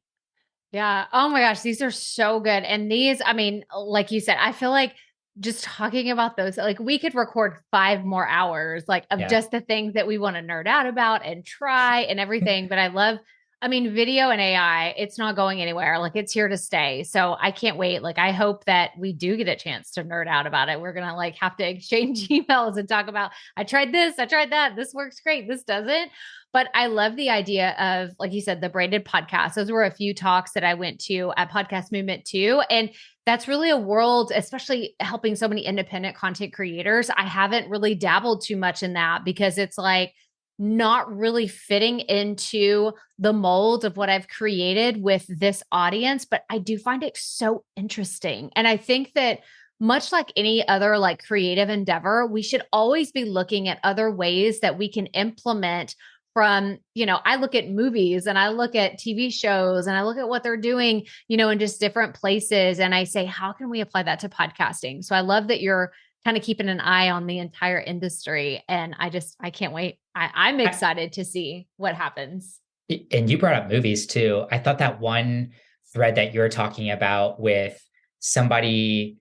S1: Yeah. Oh my gosh. These are so good. And these, I mean, like you said, I feel like just talking about those, like we could record 5 more hours, like of just the things that we want to nerd out about and try and everything. But I love I mean, video and AI, it's not going anywhere. Like it's here to stay. So I can't wait. Like I hope that we do get a chance to nerd out about it. We're going to like have to exchange emails and talk about, I tried this, I tried that. This works great. This doesn't. But I love the idea of, like you said, the branded podcast. Those were a few talks that I went to at Podcast Movement too. And that's really a world, especially helping so many independent content creators. I haven't really dabbled too much in that because it's like, not really fitting into the mold of what I've created with this audience, but I do find it so interesting. And I think that much like any other like creative endeavor, we should always be looking at other ways that we can implement from, I look at movies and I look at TV shows and I look at what they're doing, in just different places. And I say, how can we apply that to podcasting? So I love that you're kind of keeping an eye on the entire industry. And I can't wait. I'm excited to see what happens.
S2: And you brought up movies too. I thought that one thread that you're talking about with somebody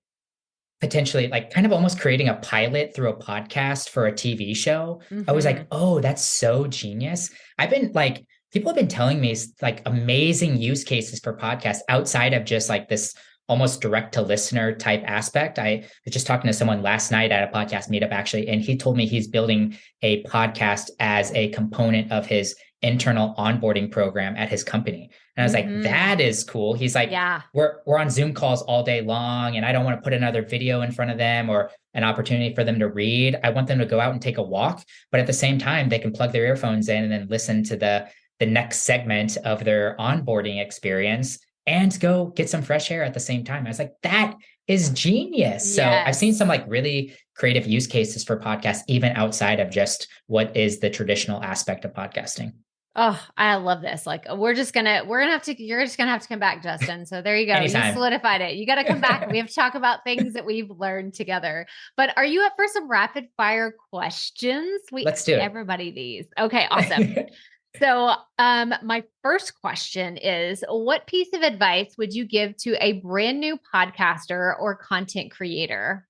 S2: potentially like kind of almost creating a pilot through a podcast for a TV show. I was like, oh, that's so genius. People have been telling me like amazing use cases for podcasts outside of just like this almost direct to listener type aspect. I was just talking to someone last night at a podcast meetup actually, and he told me he's building a podcast as a component of his internal onboarding program at his company. And I was like, that is cool. He's like, yeah, we're on Zoom calls all day long and I don't want to put another video in front of them or an opportunity for them to read. I want them to go out and take a walk, but at the same time, they can plug their earphones in and then listen to the next segment of their onboarding experience and go get some fresh air at the same time. I was like, that is genius. Yes. So I've seen some like really creative use cases for podcasts, even outside of just what is the traditional aspect of podcasting.
S1: Oh, I love this. Like you're just going to have to come back, Justin. So there you go.
S2: Anytime.
S1: You solidified it. You got to come back. We have to talk about things that we've learned together. But are you up for some rapid fire questions?
S2: Let's do it.
S1: Everybody these. Okay, awesome. So my first question is, what piece of advice would you give to a brand new podcaster or content creator?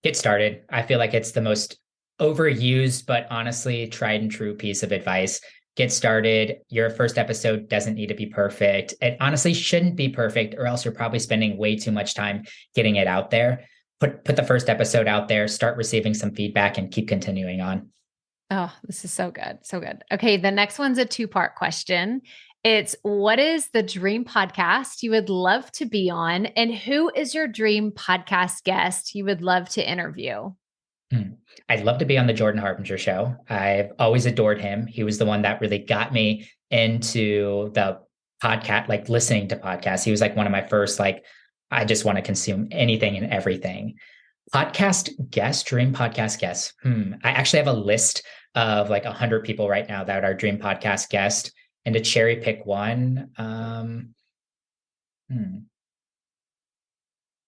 S2: Get started. I feel like it's the most overused, but honestly tried and true piece of advice. Get started. Your first episode doesn't need to be perfect. It honestly shouldn't be perfect, or else you're probably spending way too much time getting it out there. Put the first episode out there, start receiving some feedback, and keep continuing on.
S1: Oh, this is so good. So good. Okay. The next one's a 2-part question. It's, what is the dream podcast you would love to be on? And who is your dream podcast guest you would love to interview?
S2: I'd love to be on the Jordan Harbinger show. I've always adored him. He was the one that really got me into the podcast, like listening to podcasts. He was like one of my first, like, I just want to consume anything and everything. Podcast guest, dream podcast guest. I actually have a list of like 100 people right now that are dream podcast guest, and to cherry pick one.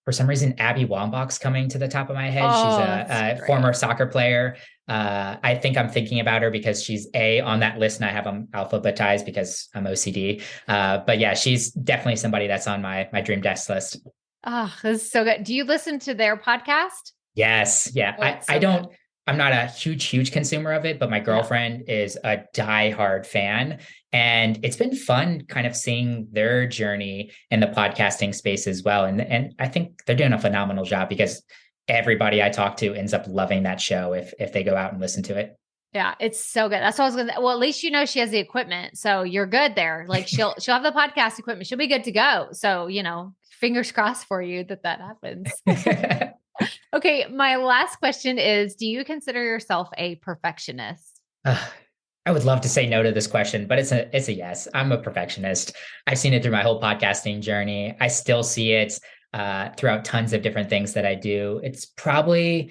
S2: For some reason, Abby Wambach's coming to the top of my head. She's a former soccer player. I think I'm thinking about her because she's on that list, and I have them alphabetized because I'm OCD. But yeah, she's definitely somebody that's on my dream guest list.
S1: Oh, this is so good. Do you listen to their podcast?
S2: Yes. Yeah. I don't, I'm not a huge consumer of it, but my girlfriend is a diehard fan. And it's been fun kind of seeing their journey in the podcasting space as well. And I think they're doing a phenomenal job because everybody I talk to ends up loving that show if they go out and listen to it.
S1: Yeah, it's so good. That's what I was going to, well, at least she has the equipment. So you're good there. Like she'll have the podcast equipment. She'll be good to go. So, fingers crossed for you that happens. Okay. My last question is, do you consider yourself a perfectionist?
S2: I would love to say no to this question, but it's a yes. I'm a perfectionist. I've seen it through my whole podcasting journey. I still see it throughout tons of different things that I do. It's probably,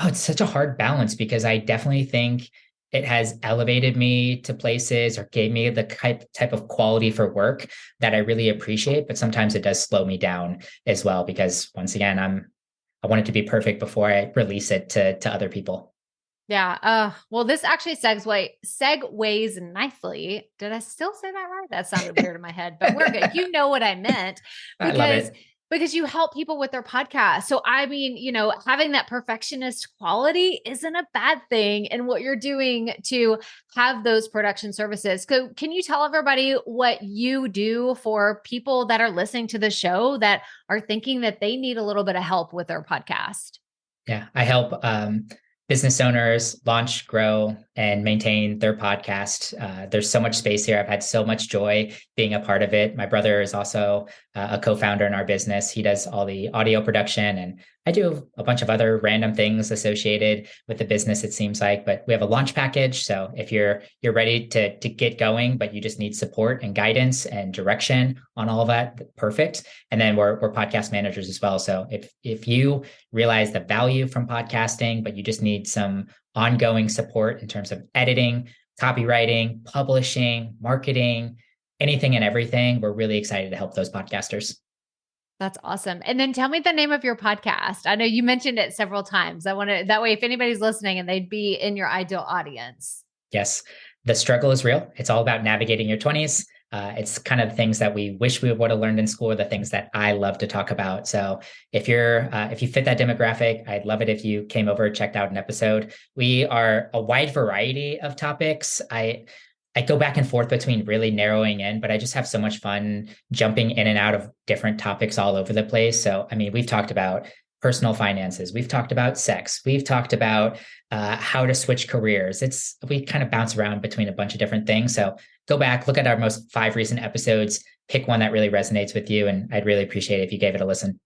S2: it's such a hard balance because I definitely think it has elevated me to places or gave me the type of quality for work that I really appreciate. But sometimes it does slow me down as well, because once again, I want it to be perfect before I release it to other people.
S1: Yeah. Well, this actually segues nicely. Did I still say that right? That sounded weird in my head, but we're good. You know what I meant. Because Because you help people with their podcast. So, I mean, having that perfectionist quality isn't a bad thing in what you're doing to have those production services. So, can you tell everybody what you do for people that are listening to the show that are thinking that they need a little bit of help with their podcast?
S2: Yeah, I help business owners launch, grow, and maintain their podcast. There's so much space here. I've had so much joy being a part of it. My brother is also a co-founder in our business. He does all the audio production, and I do a bunch of other random things associated with the business, it seems like. But we have a launch package. So if you're ready to get going, but you just need support and guidance and direction on all of that, perfect. And then we're podcast managers as well. So if you realize the value from podcasting, but you just need some ongoing support in terms of editing, copywriting, publishing, marketing, anything and everything, we're really excited to help those podcasters.
S1: That's awesome. And then tell me the name of your podcast. I know you mentioned it several times. I want to, that way, if anybody's listening and they'd be in your ideal audience.
S2: Yes. The struggle is real. It's all about navigating your 20s. It's kind of things that we wish we would have learned in school, the things that I love to talk about. So if you fit that demographic, I'd love it if you came over and checked out an episode. We are a wide variety of topics. I go back and forth between really narrowing in, but I just have so much fun jumping in and out of different topics all over the place. So, I mean, we've talked about personal finances. We've talked about sex. We've talked about how to switch careers. We kind of bounce around between a bunch of different things. So go back, look at our 5 recent episodes, pick one that really resonates with you. And I'd really appreciate it if you gave it a listen.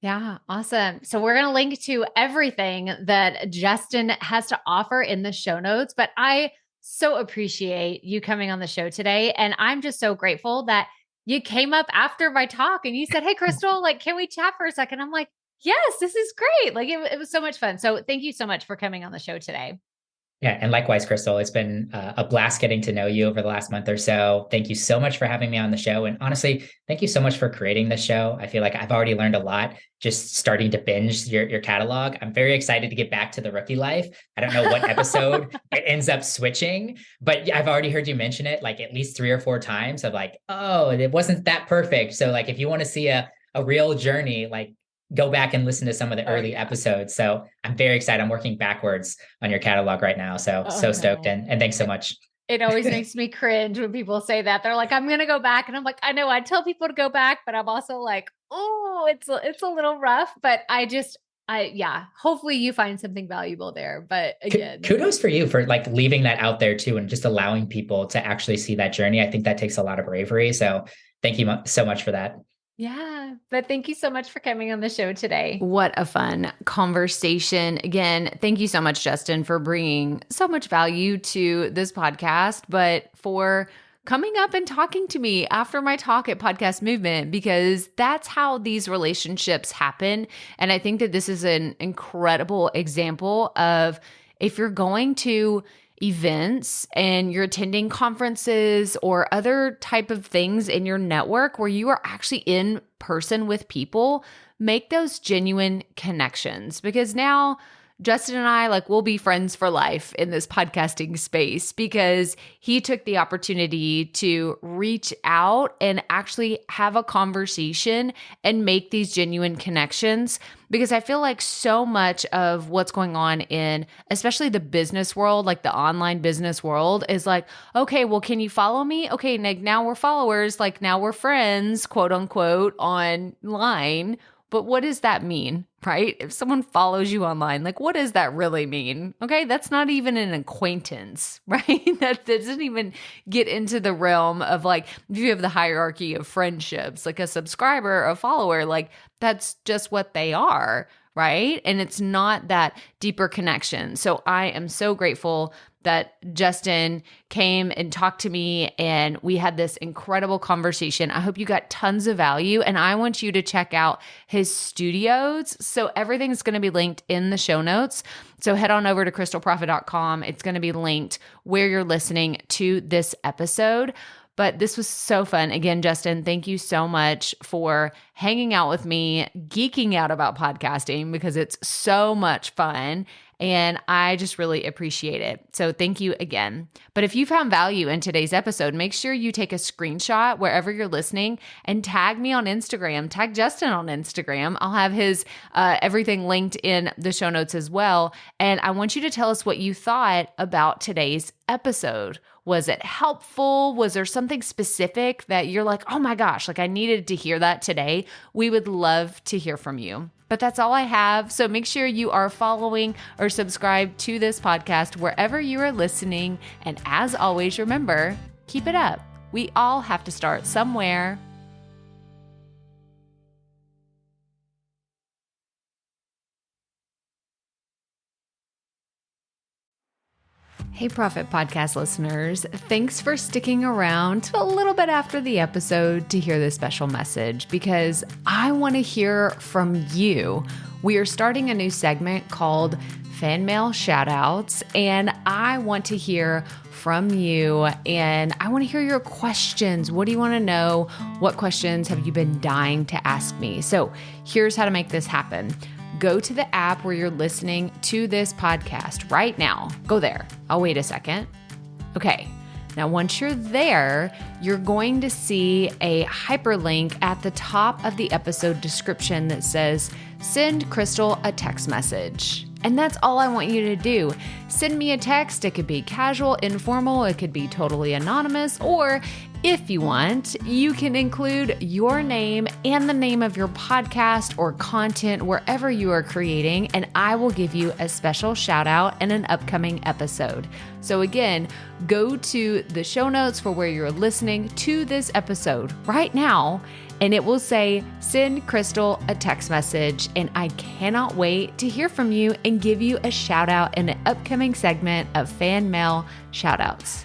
S1: Yeah, awesome. So we're going to link to everything that Justin has to offer in the show notes, but I so appreciate you coming on the show today. And I'm just so grateful that you came up after my talk and you said, "Hey, Crystal, can we chat for a second?" I'm like, yes, this is great. It was so much fun. So thank you so much for coming on the show today.
S2: Yeah. And likewise, Crystal, it's been a blast getting to know you over the last month or so. Thank you so much for having me on the show. And honestly, thank you so much for creating this show. I feel like I've already learned a lot just starting to binge your catalog. I'm very excited to get back to the rookie life. I don't know what episode it ends up switching, but I've already heard you mention it at least 3 or 4 times of oh, it wasn't that perfect. So if you want to see a real journey, go back and listen to some of the early episodes. So I'm very excited. I'm working backwards on your catalog right now. So stoked. And thanks so much.
S1: It always makes me cringe when people say that. They're like, "I'm going to go back." And I'm like, I know I tell people to go back, but I'm also like, oh, it's a little rough, but hopefully you find something valuable there. But again,
S2: kudos for you for leaving that out there too, and just allowing people to actually see that journey. I think that takes a lot of bravery. So thank you so much for that.
S1: Yeah, but thank you so much for coming on the show today. What a fun conversation. Again, thank you so much, Justin, for bringing so much value to this podcast, but for coming up and talking to me after my talk at Podcast Movement, because that's how these relationships happen. And I think that this is an incredible example of if you're going to events and you're attending conferences or other type of things in your network where you are actually in person with people, make those genuine connections, because now Justin and I, we'll be friends for life in this podcasting space because he took the opportunity to reach out and actually have a conversation and make these genuine connections. Because I feel like so much of what's going on in, especially the business world, the online business world, is okay, well, can you follow me? Okay, now we're followers, now we're friends, quote unquote, online. But what does that mean, right? If someone follows you online, what does that really mean? Okay, that's not even an acquaintance, right? That doesn't even get into the realm of if you have the hierarchy of friendships, a subscriber, a follower, that's just what they are, right? And it's not that deeper connection. So I am so grateful that Justin came and talked to me and we had this incredible conversation. I hope you got tons of value, and I want you to check out his studios. So everything's going to be linked in the show notes. So head on over to crystalprofit.com. It's going to be linked where you're listening to this episode. But this was so fun. Again, Justin, thank you so much for hanging out with me, geeking out about podcasting because it's so much fun. And I just really appreciate it. So thank you again. But if you found value in today's episode, make sure you take a screenshot wherever you're listening and tag me on Instagram. Tag Justin on Instagram. I'll have his everything linked in the show notes as well. And I want you to tell us what you thought about today's episode. Was it helpful? Was there something specific that you're like, oh my gosh, like I needed to hear that today? We would love to hear from you. But that's all I have. So make sure you are following or subscribed to this podcast wherever you are listening. And as always, remember, keep it up. We all have to start somewhere. Hey, Profit Podcast listeners. Thanks for sticking around to a little bit after the episode to hear this special message because I want to hear from you. We are starting a new segment called Fan Mail Shoutouts, and I want to hear from you and I want to hear your questions. What do you want to know? What questions have you been dying to ask me? So here's how to make this happen. Go to the app where you're listening to this podcast right now. Go there. I'll wait a second. Okay. Now, once you're there, you're going to see a hyperlink at the top of the episode description that says, send Crystal a text message. And that's all I want you to do. Send me a text. It could be casual, informal. It could be totally anonymous. Or if you want, you can include your name and the name of your podcast or content wherever you are creating, and I will give you a special shout out in an upcoming episode. So again, go to the show notes for where you're listening to this episode right now, and it will say, send Crystal a text message. And I cannot wait to hear from you and give you a shout out in an upcoming segment of Fan Mail Shoutouts.